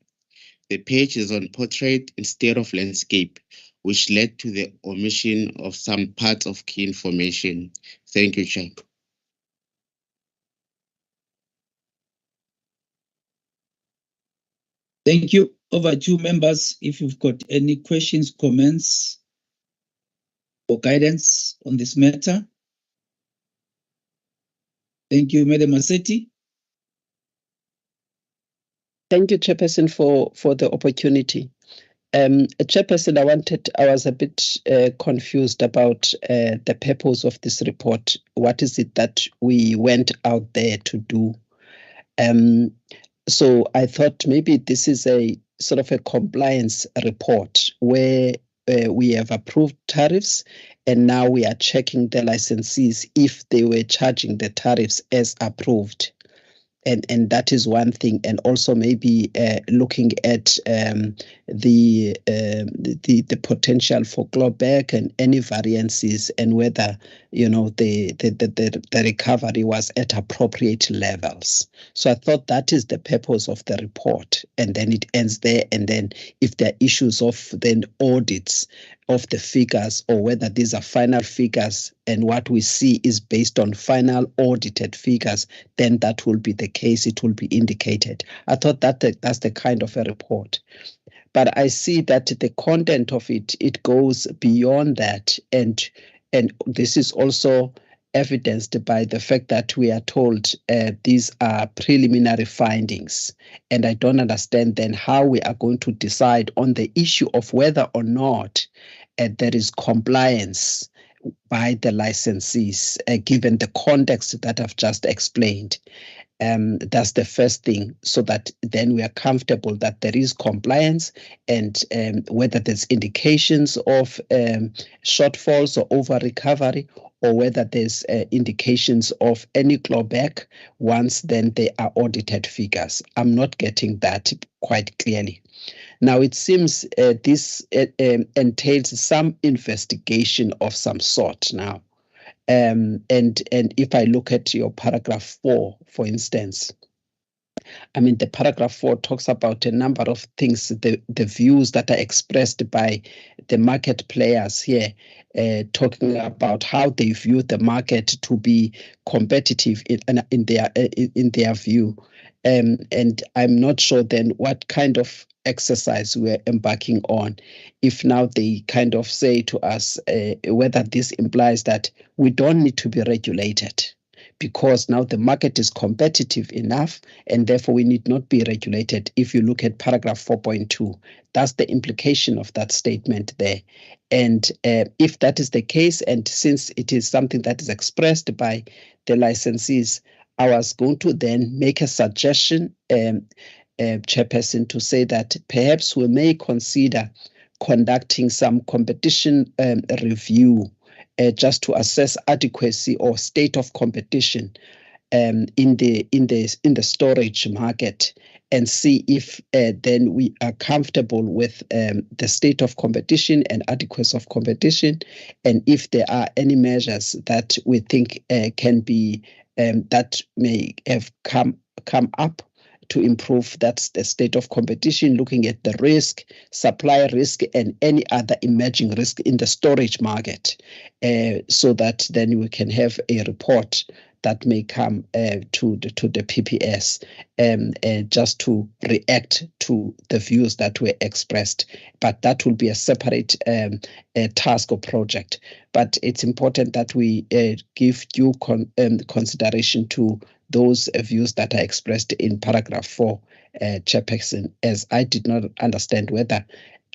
The page is on portrait instead of landscape, which led to the omission of some parts of key information. Thank you, Chair.
Thank you. Over to members, if you've got any questions, comments, or guidance on this matter. Thank you, Madam Massetti.
Thank you, Chairperson, for the opportunity. Chairperson, I was a bit confused about the purpose of this report. What is it that we went out there to do? So I thought maybe this is a sort of a compliance report where we have approved tariffs and now we are checking the licensees if they were charging the tariffs as approved. And that is one thing, and also maybe looking at the potential for clawback and any variances, and whether the recovery was at appropriate levels. So I thought that is the purpose of the report, and then it ends there. And then if there are issues of then audits of the figures, or whether these are final figures and what we see is based on final audited figures, then that will be the case. It will be indicated. I thought that that's the kind of a report. But I see that the content of it goes beyond that. And this is also evidenced by the fact that we are told these are preliminary findings. And I don't understand then how we are going to decide on the issue of whether or not there is compliance by the licensees, given the context that I've just explained. That's the first thing, so that then we are comfortable that there is compliance, and whether there's indications of shortfalls or over recovery, or whether there's indications of any clawback once then they are audited figures. I'm not getting that quite clearly. Now, it seems this entails some investigation of some sort now. And if I look at your paragraph 4, for instance, I mean, the paragraph 4 talks about a number of things, the views that are expressed by the market players here, talking about how they view the market to be competitive in their view. And I'm not sure then what kind of exercise we're embarking on, if now they kind of say to us whether this implies that we don't need to be regulated, because now the market is competitive enough and therefore we need not be regulated. If you look at paragraph 4.2, that's the implication of that statement there. And if that is the case, and since it is something that is expressed by the licensees, I was going to then make a suggestion, Chairperson, to say that perhaps we may consider conducting some competition review just to assess adequacy or state of competition in the storage market, and see if then we are comfortable with the state of competition and adequacy of competition, and if there are any measures that we think can be that may have come up to improve that's the state of competition, looking at the risk, supply risk, and any other emerging risk in the storage market, so that then we can have a report that may come to the PPS, just to react to the views that were expressed. But that will be a separate task or project. But it's important that we give due consideration to those views that are expressed in paragraph 4, Chairperson, as I did not understand whether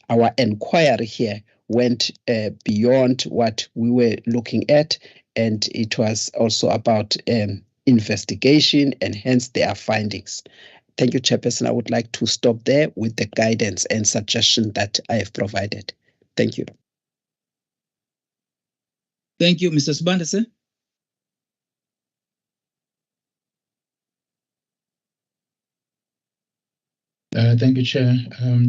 our inquiry here went beyond what we were looking at, and it was also about investigation, and hence there are findings. Thank you, Chairperson. I would like to stop there with the guidance and suggestion that I have provided. Thank you.
Thank you, Mr. Sibandise.
Thank you, Chair.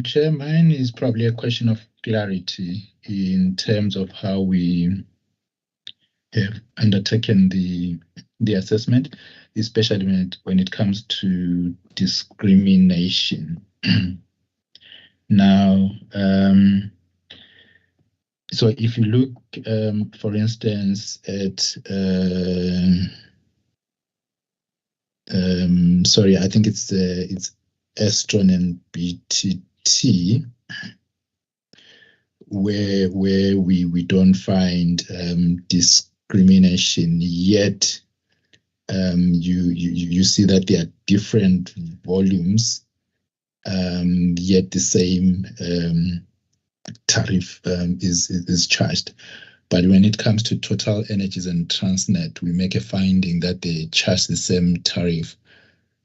Chair, mine is probably a question of clarity in terms of how we have undertaken the assessment, especially when it comes to discrimination. Now, so if you look, for instance, at sorry, I think it's Estron and BTT, where we don't find discrimination yet. You see that there are different volumes, yet the same tariff is charged. But when it comes to Total Energies and Transnet, we make a finding that they charge the same tariff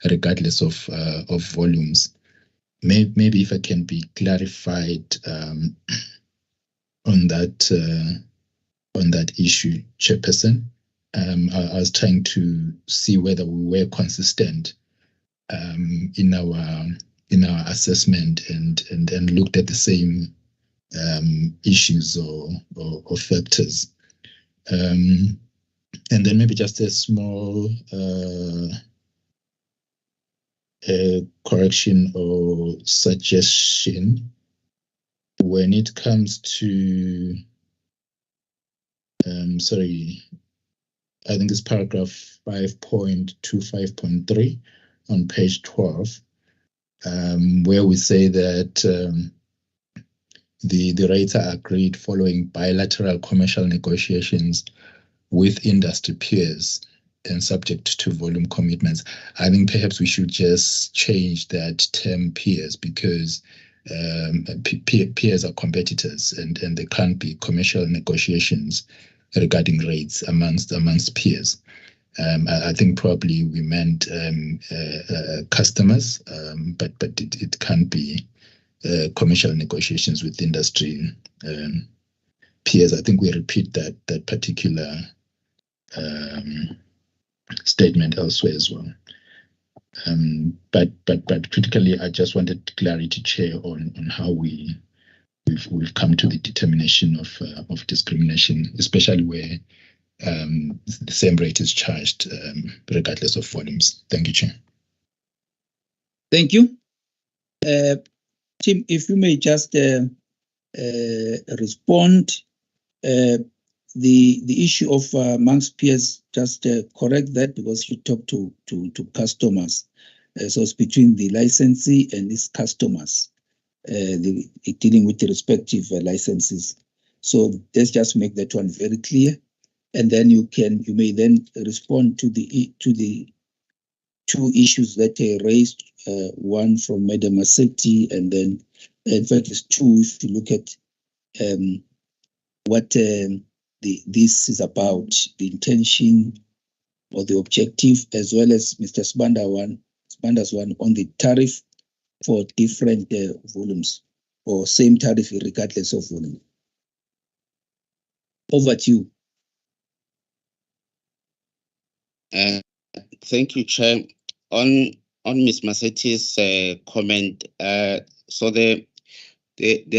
regardless of volumes. Maybe if I can be clarified on that issue, Chairperson. I was trying to see whether we were consistent in our assessment and looked at the same issues or factors. And then maybe just a small correction or suggestion when it comes to sorry, I think it's paragraph 5.25.3 on page 12, where we say that the rates are agreed following bilateral commercial negotiations with industry peers and subject to volume commitments. I think perhaps we should just change that term peers, because peers are competitors, and there can't be commercial negotiations regarding rates amongst peers. I think probably we meant customers, but it can't be commercial negotiations with industry peers. I think we repeat that particular statement elsewhere as well. But critically, I just wanted clarity, Chair, on how we've come to the determination of discrimination, especially where the same rate is charged regardless of volumes. Thank you, Chair.
Thank you. Tim, if you may just respond, the issue of amongst peers, just correct that, because you talk to customers. So it's between the licensee and its customers, dealing with the respective licenses. So let's just make that one very clear, and then you may then respond to the two issues that are raised. One from Madam Massetti, and then in fact it's two if you look at what this is about, the intention or the objective, as well as Mr. Sbanda's one on the tariff for different volumes, or same tariff regardless of volume. Over to you.
Thank you, Chair. On Ms. Massetti's comment, so the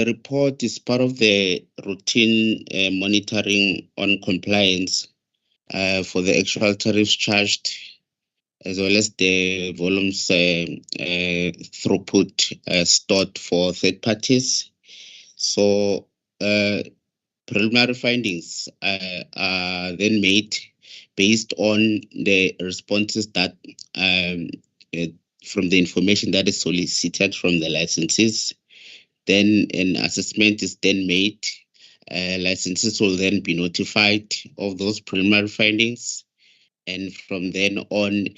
report is part of the routine monitoring on compliance for the actual tariffs charged, as well as the volumes throughput stored for third parties. So preliminary findings are then made based on the responses that from the information that is solicited from the licensees. Then an assessment is then made. Licenses will then be notified of those preliminary findings, and from then on,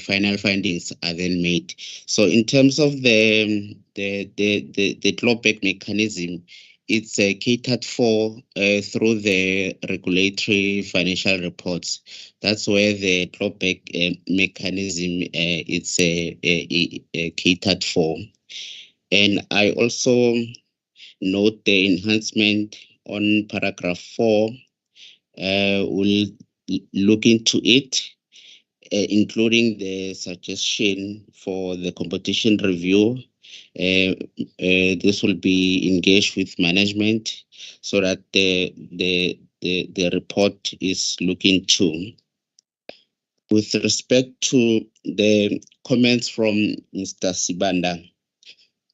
final findings are then made. So in terms of the clawback mechanism, it's catered for through the regulatory financial reports. That's where the clawback mechanism it's catered for. And I also note the enhancement on paragraph 4. We'll look into it, including the suggestion for the competition review. This will be engaged with management so that the the report is looking to. With respect to the comments from Mr. Sibanda,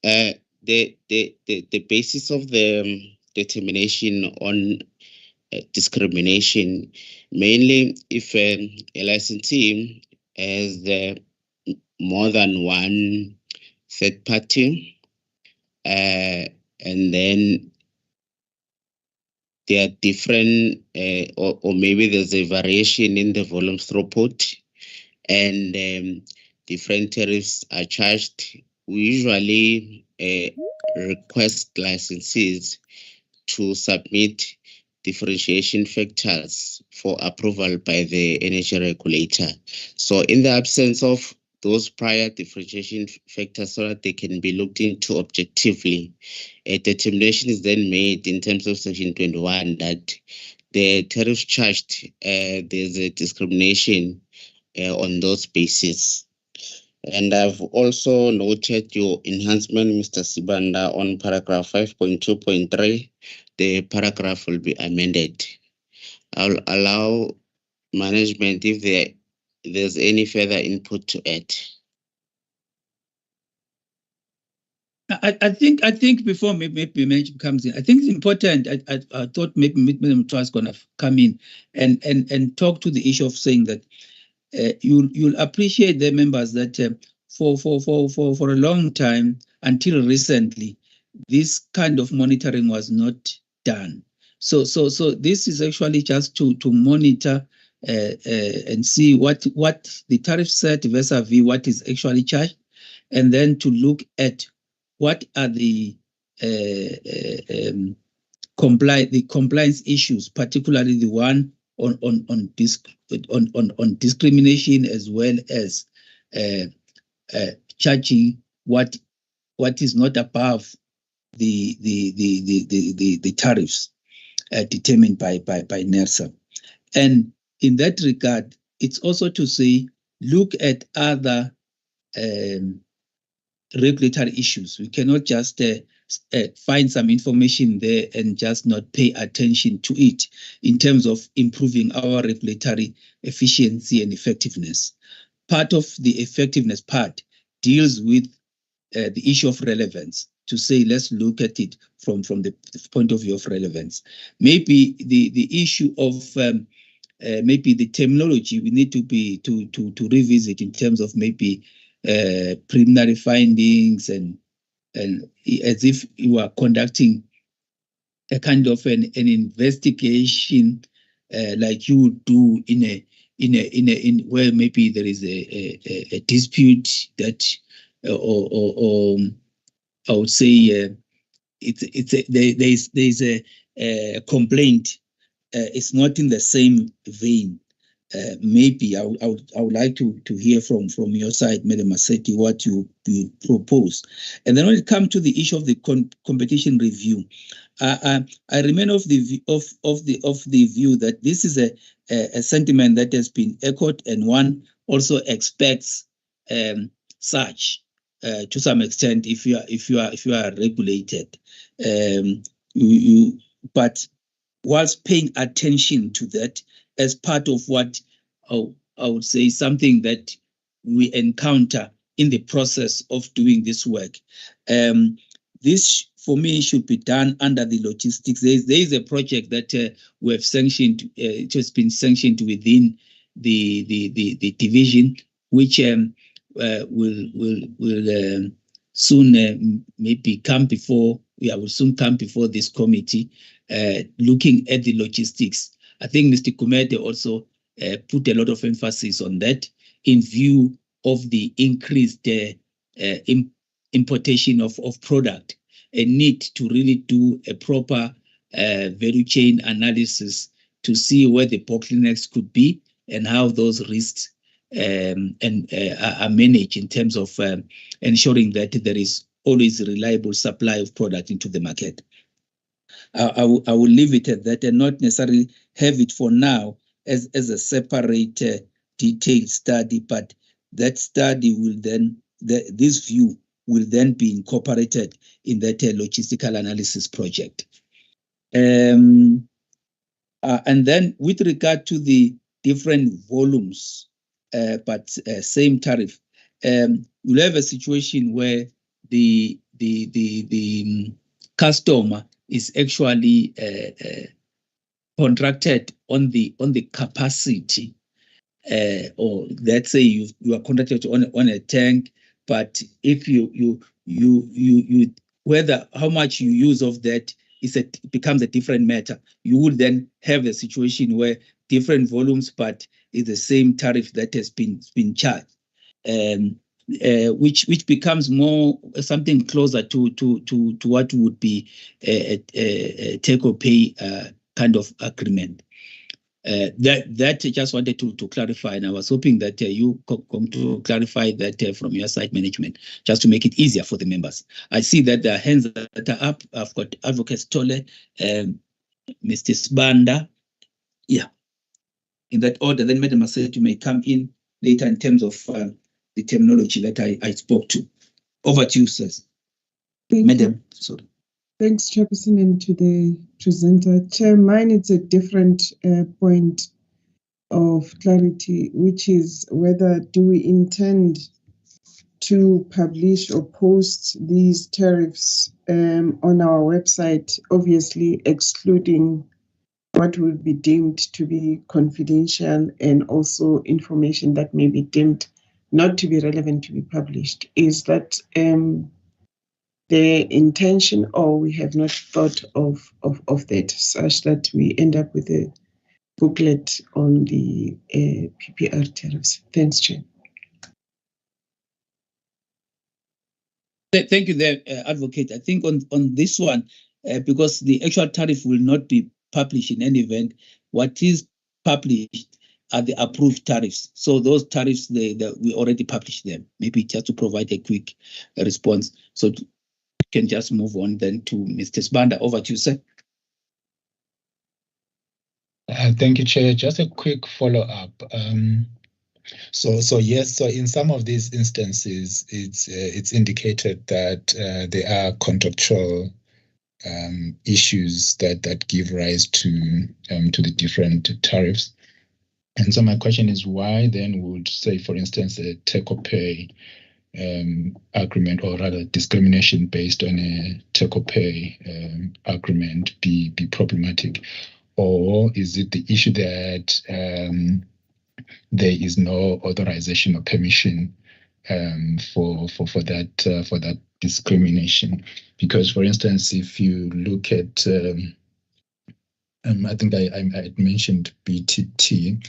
the basis of the determination on discrimination, mainly if a licensee has more than one third party, and then there are different, or maybe there's a variation in the volume throughput, and different tariffs are charged. We usually request licensees to submit differentiation factors for approval by the energy regulator. So in the absence of those prior differentiation factors, so that they can be looked into objectively, a determination is then made in terms of Section 21 that the tariffs charged, there's a discrimination on those bases. And I've also noted your enhancement, Mr. Sibanda, on paragraph 5.2.3. The paragraph will be amended. I'll allow management if there's any further input to add.
I think before maybe management comes in, I think it's important. I thought maybe Madam was going to come in and talk to the issue of saying that you'll appreciate the members that for a long time until recently, this kind of monitoring was not done. So this is actually just to monitor and see what the tariff set vis-a-vis what is actually charged, and then to look at what are the compliance issues, particularly the one on discrimination, as well as charging what is not above the tariffs determined by NERSA. And in that regard, it's also to say, look at other regulatory issues. We cannot just find some information there and just not pay attention to it in terms of improving our regulatory efficiency and effectiveness. Part of the effectiveness part deals with the issue of relevance, to say, let's look at it from the point of view of relevance. Maybe the issue of maybe the terminology we need to revisit in terms of maybe preliminary findings and as if you are conducting a kind of an investigation like you would do in where maybe there is a dispute that or I would say there's a complaint. It's not in the same vein. Maybe I would like to hear from your side, Madam Maseti, what you propose. And then when it comes to the issue of the competition review, I remain of the view that this is a sentiment that has been echoed, and one also expects such to some extent if you are regulated. But whilst paying attention to that as part of what I would say something that we encounter in the process of doing this work. This, for me, should be done under the logistics. There is a project that we have sanctioned. It has been sanctioned within the division, which will soon maybe come before. Will soon come before this committee, looking at the logistics. I think Mr. Kumete also put a lot of emphasis on that in view of the increased importation of product, a need to really do a proper value chain analysis to see where the bottlenecks could be and how those risks are managed in terms of ensuring that there is always a reliable supply of product into the market. I will leave it at that and not necessarily have it for now as a separate detailed study, but that study will then, this view will then be incorporated in that logistical analysis project. I And then with regard to the different volumes, but same tariff, you'll have a situation where the customer is actually contracted on the capacity, or let's say you are contracted on a tank, but if you whether how much you use of that becomes a different matter. You would then have a situation where different volumes, but it's the same tariff that has been charged, which becomes more something closer to what would be a take or pay kind of agreement. That I just wanted to clarify, and I was hoping that you come to clarify that from your side management, just to make it easier for the members. I see that the hands that are up. I've got Advocate Tole, Mr. Sibanda. Yeah, in that order. Then Madam Maset, you may come in later in terms of the terminology that I spoke to. Over to you, sirs. Madam, sorry.
Thanks, Chairperson, and to the presenter. Chair, mine is a different point of clarity, which is whether do we intend to publish or post these tariffs on our website, obviously excluding what will be deemed to be confidential and also information that may be deemed not to be relevant to be published. Is that the intention, or we have not thought of that, such that we end up with a booklet on the PPR tariffs? Thanks, Chair.
Thank you there, Advocate. I think on this one, because the actual tariff will not be published in any event, what is published are the approved tariffs. So those tariffs, we already published them. Maybe just to provide a quick response. So can just move on then to Mr. Sibanda. Over to you, sir.
Thank you, Chair. Just a quick follow-up. So yes, so in some of these instances, it's indicated that there are contractual issues that give rise to the different tariffs. And so my question is, why then would, say, for instance, a take or pay agreement, or rather discrimination based on a take or pay agreement be problematic? Or is it the issue that there is no authorization or permission for that discrimination? Because, for instance, if you look at I think I mentioned BTT,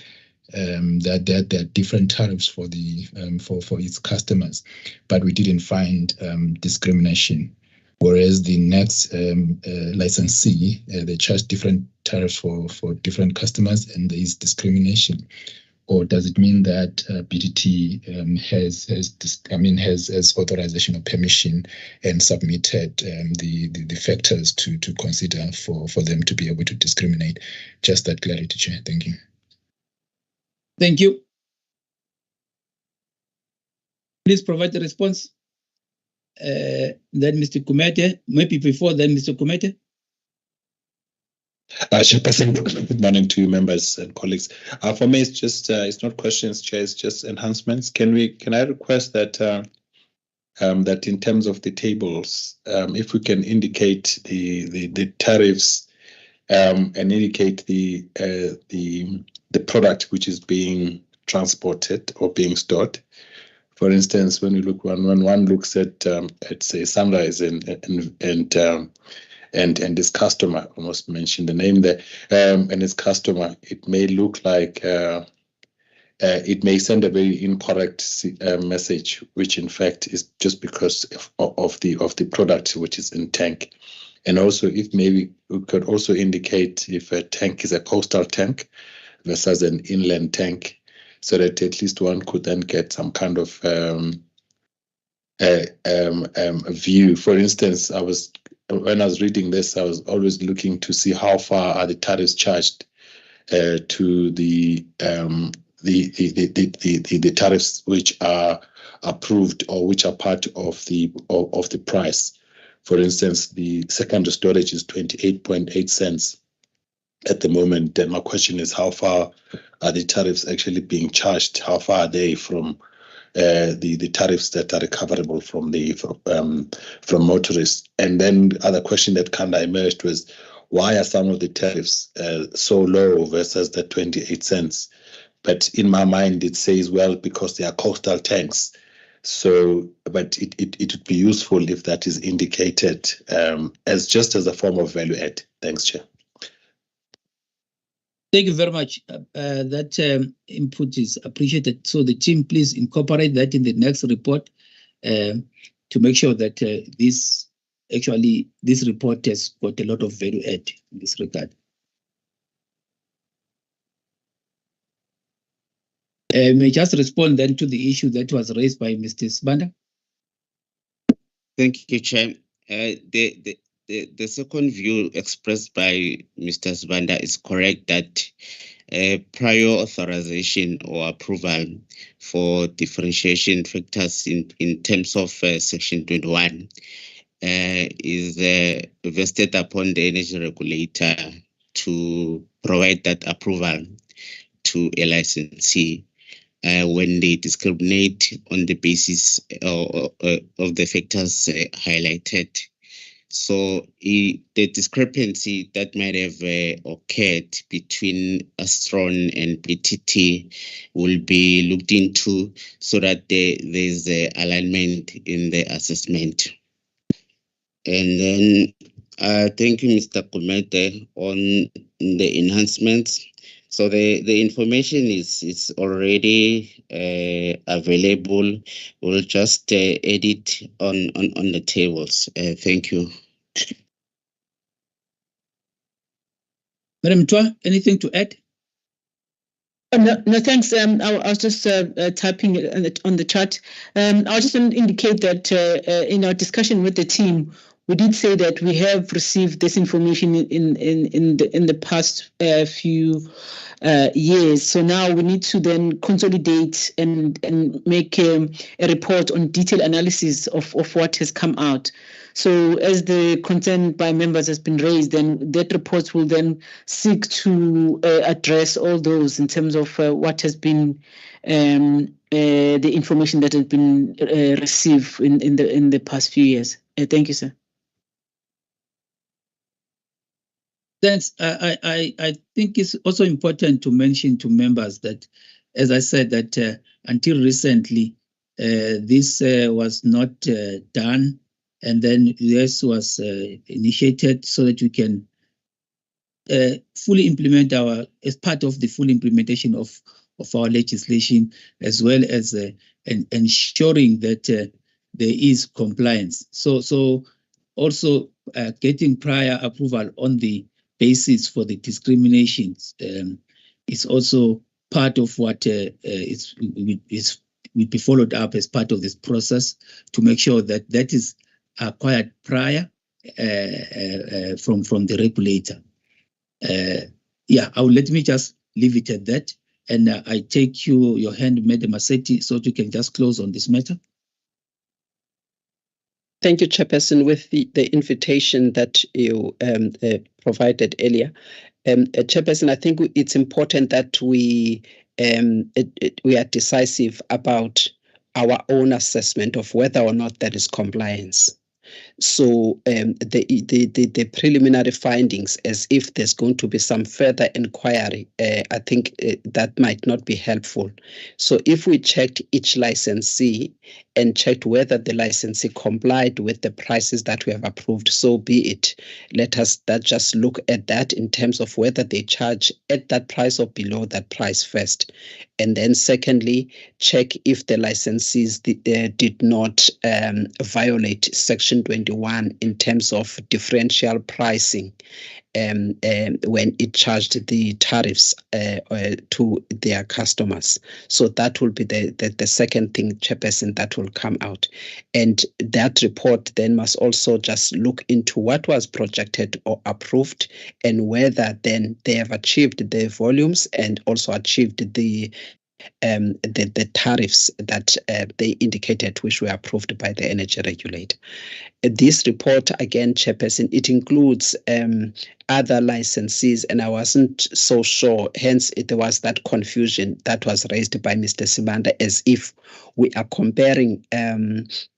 that there are different tariffs for its customers, but we didn't find discrimination. Whereas the next licensee, they charge different tariffs for different customers, and there is discrimination. Or does it mean that BTT has authorization or permission and submitted the factors to consider for them to be able to discriminate? Just that clarity, Chair. Thank you.
Thank you. Please provide the response. Then Mr. Kumete, maybe before then Mr. Kumete.
Chairperson, good morning to you, members and colleagues. For me, it's just it's not questions, Chair. It's just enhancements. Can I request that that in terms of the tables, if we can indicate the tariffs and indicate the product which is being transported or being stored. For instance, when one looks at say Sunrise and this customer, almost mentioned the name there, and his customer, it may look like it may send a very incorrect message, which in fact is just because of the product which is in tank. And also, if maybe we could also indicate if a tank is a coastal tank versus an inland tank, so that at least one could then get some kind of a view. For instance, when I was reading this, I was always looking to see how far are the tariffs charged to the tariffs which are approved or which are part of the price. For instance, the secondary storage is 28.8 cents at the moment. And my question is, how far are the tariffs actually being charged? How far are they from the tariffs that are recoverable from motorists? And then the other question that kind of emerged was, why are some of the tariffs so low versus the 28 cents? But in my mind, it says, well, because they are coastal tanks. So, but it would be useful if that is indicated as just as a form of value add. Thanks, Chair.
Thank you very much. That input is appreciated. So the team, please incorporate that in the next report to make sure that this report has got a lot of value add in this regard. May I just respond then to the issue that was raised by Mr. Sibanda?
Thank you, Chair. The second view expressed by Mr. Sibanda is correct that prior authorization or approval for differentiation factors in terms of Section 21 is vested upon the energy regulator to provide that approval to a licensee when they discriminate on the basis of the factors highlighted. So the discrepancy that might have occurred between Astron and PTT will be looked into so that there's alignment in the assessment. And then thank you, Mr. Kumete, on the enhancements. So the information is already available. We'll just edit on the tables. Thank you.
Madam Twa, anything to add?
No, thanks. I was just typing on the chat. I just want to indicate that in our discussion with the team, we did say that we have received this information in the past few years. So now we need to then consolidate and make a report on detailed analysis of what has come out. So as the concern by members has been raised, then that report will then seek to address all those in terms of what has been the information that has been received in the past few years. Thank you, sir.
Thanks. I think it's also important to mention to members that, as I said, that until recently, this was not done, and then this was initiated so that we can fully implement as part of the full implementation of our legislation, as well as ensuring that there is compliance. So also getting prior approval on the basis for the discriminations is also part of what will be followed up as part of this process to make sure that that is acquired prior from the regulator. Let me just leave it at that, and I take your hand, Madam Massetti, so you can just close on this matter.
Thank you, Chairperson, with the invitation that you provided earlier. Chairperson, I think it's important that we are decisive about our own assessment of whether or not there is compliance. So the preliminary findings, as if there's going to be some further inquiry, I think that might not be helpful. So if we checked each licensee and checked whether the licensee complied with the prices that we have approved, so be it. Let us just look at that in terms of whether they charge at that price or below that price first. And then secondly, check if the licensees did not violate Section 21 in terms of differential pricing when it charged the tariffs to their customers. So that will be the second thing, Chairperson, that will come out. And that report then must also just look into what was projected or approved and whether then they have achieved the volumes and also achieved the tariffs that they indicated, which were approved by the energy regulator. This report, again, Chairperson, it includes other licensees, and I wasn't so sure. Hence, there was that confusion that was raised by Mr. Simanda, as if we are comparing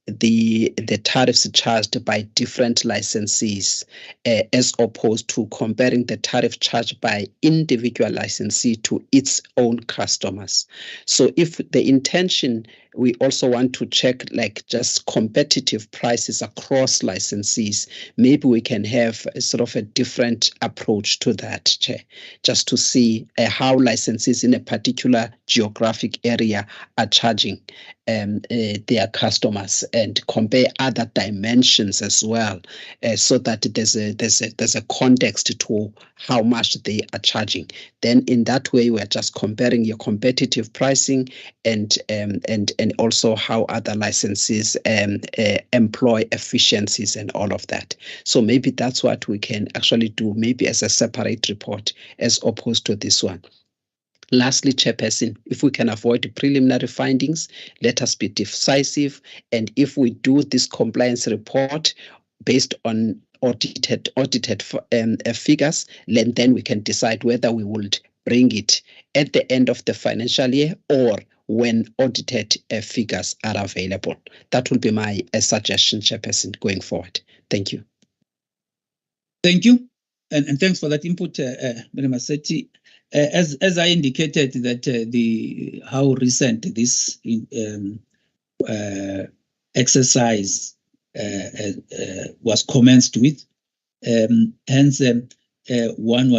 the tariffs charged by different licensees as opposed to comparing the tariff charged by individual licensee to its own customers. So if the intention, we also want to check like just competitive prices across licensees, maybe we can have a sort of a different approach to that, Chair, just to see how licensees in a particular geographic area are charging their customers, and compare other dimensions as well, so that there's a context to how much they are charging. Then in that way, we're just comparing your competitive pricing and also how other licensees employ efficiencies and all of that. So maybe that's what we can actually do, maybe as a separate report as opposed to this one. Lastly, Chairperson, if we can avoid preliminary findings, let us be decisive. And if we do this compliance report based on audited figures, then we can decide whether we would bring it at the end of the financial year or when audited figures are available. That will be my suggestion, Chairperson, going forward. Thank you.
Thank you. And thanks for that input, Madam Massetti. As I indicated that how recent this exercise was commenced with, hence we're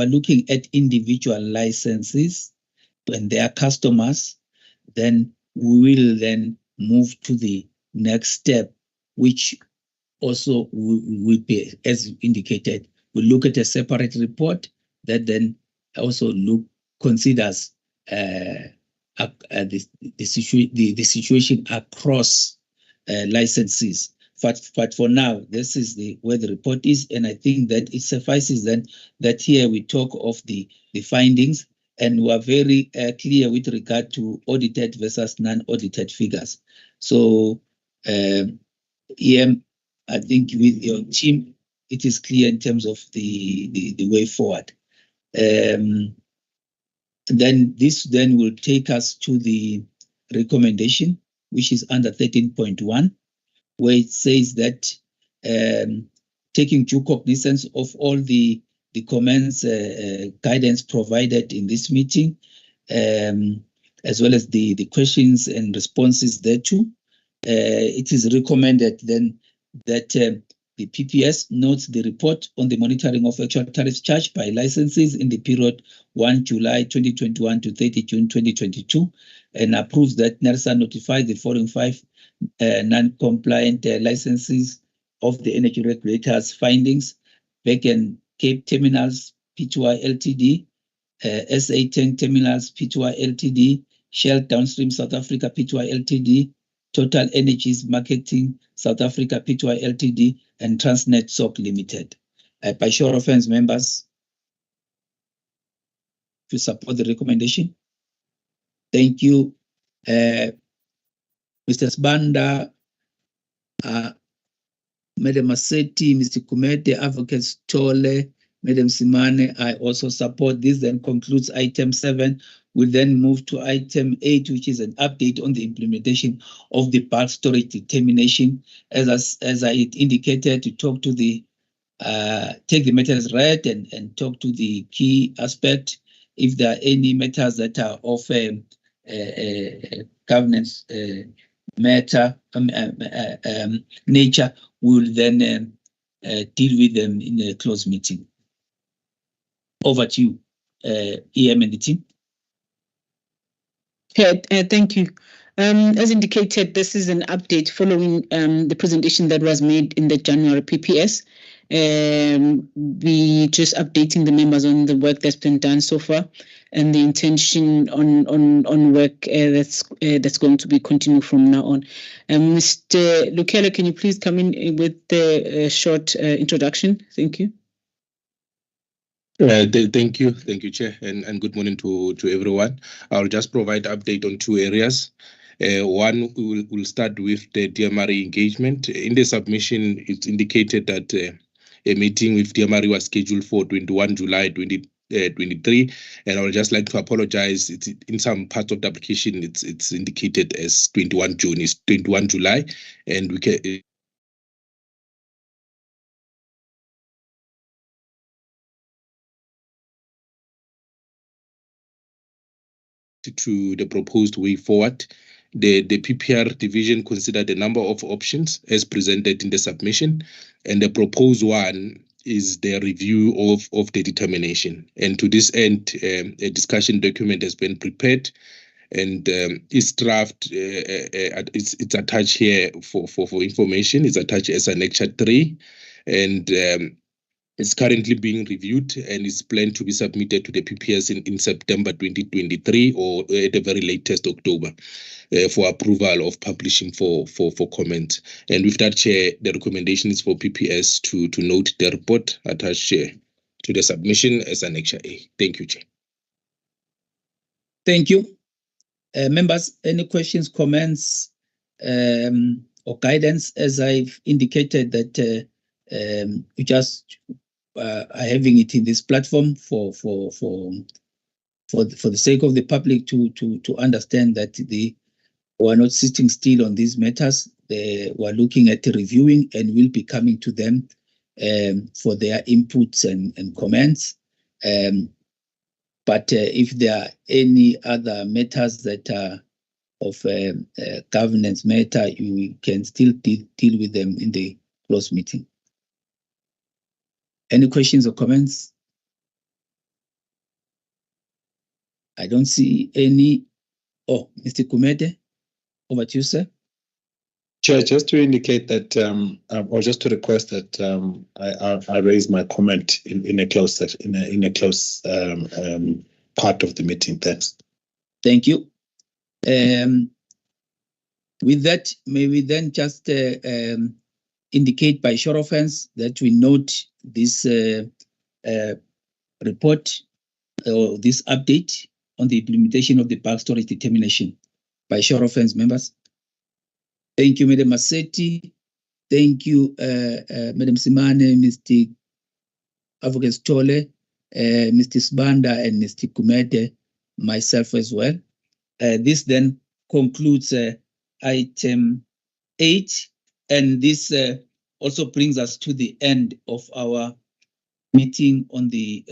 looking at individual licenses and their customers. Then we will then move to the next step, which also will be, as indicated, we'll look at a separate report that then also considers the situation across licenses. But for now, this is where the report is, and I think that it suffices then that here we talk of the findings, and we are very clear with regard to audited versus non-audited figures. So, EM, I think with your team, it is clear in terms of the way forward. Then this will take us to the recommendation, which is under 13.1, where it says that taking due cognizance of all the comments, guidance provided in this meeting, as well as the questions and responses thereto, it is recommended then that the PPS notes the report on the monitoring of actual tariffs charged by licenses in the period 1 July 2021 to 30 June 2022, and approves that NERSA notifies the following 5 non-compliant licenses of the energy regulator's findings: Back and Cape Terminals Pty Ltd, SA Tank Terminals Pty Ltd, Shell Downstream South Africa Pty Ltd, Total Energies Marketing South Africa Pty Ltd, and Transnet SOC Limited. By show of hands, members, to support the recommendation. Thank you. Mr. Sibanda, Madam Massetti, Mr. Kumete, Advocate Tole, Madam Simane, I also support this. Then concludes item 7. We'll then move to item 8, which is an update on the implementation of the bulk storage determination. As I indicated, to talk to the take the matters read and talk to the key aspect. If there are any matters that are of governance matter nature, we will then deal with them in a closed meeting. Over to you, EM and the team.
Thank you. As indicated, this is an update following the presentation that was made in the January PPS. We just updating the members on the work that's been done so far, and the intention on work that's going to be continued from now on. Mr. Lukela, can you please come in with the short introduction? Thank you.
Thank you, Chair, and good morning to everyone. I'll just provide update on 2 areas.
One, we'll start with the DMRE engagement. In the submission, it's indicated that a meeting with DMRE was scheduled for 21 July 2023, and I would just like to apologize. It's in some parts of the application, it's indicated as 21 June. It's 21 July, and we can. To the proposed way forward. The PPR division considered a number of options as presented in the submission, and the proposed one is the review of the determination. And to this end, a discussion document has been prepared, and its draft it's attached here for information. It's attached as Annexure 3, and it's currently being reviewed and is planned to be submitted to the PPS in September 2023 or at the very latest October for approval of publishing for comment. And with that, Chair, the recommendation is for PPS to note the report attached to the submission as Annexure A. Thank you, Chair.
Thank you. Members, any questions, comments, or guidance? As I've indicated that we just are having it in this platform for the sake of the public to understand that we are not sitting still on these matters. We are looking at reviewing and will be coming to them for their inputs and comments. But if there are any other matters that are of governance matter, you can still deal with them in the closed meeting. Any questions or comments? I don't see any. Oh, Mr. Kumede, over to you, sir.
Chair, just to indicate that, or just to request that I raise my comment in a closed session, in a closed part of the meeting. Thanks.
Thank you. With that, may we then just indicate by show of hands that we note this report or this update on the implementation of the bulk storage determination by show of hands, members. Thank you, Madam Massetti. Thank you, Madam Simane, Mr. Advocate Tole, Mr. Sbanda, and Mr. Kumede, myself as well. This then concludes item 8, and this also brings us to the end of our meeting on the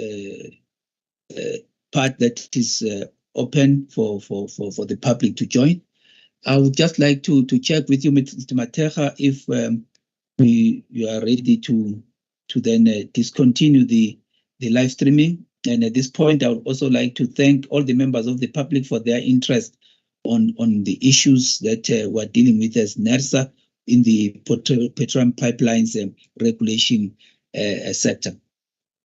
part that is open for the public to join. I would just like to check with you, Mr. Mateja, if you are ready to then discontinue the live streaming. And at this point, I would also like to thank all the members of the public for their interest on the issues that we're dealing with as NERSA in the petroleum pipelines regulation sector.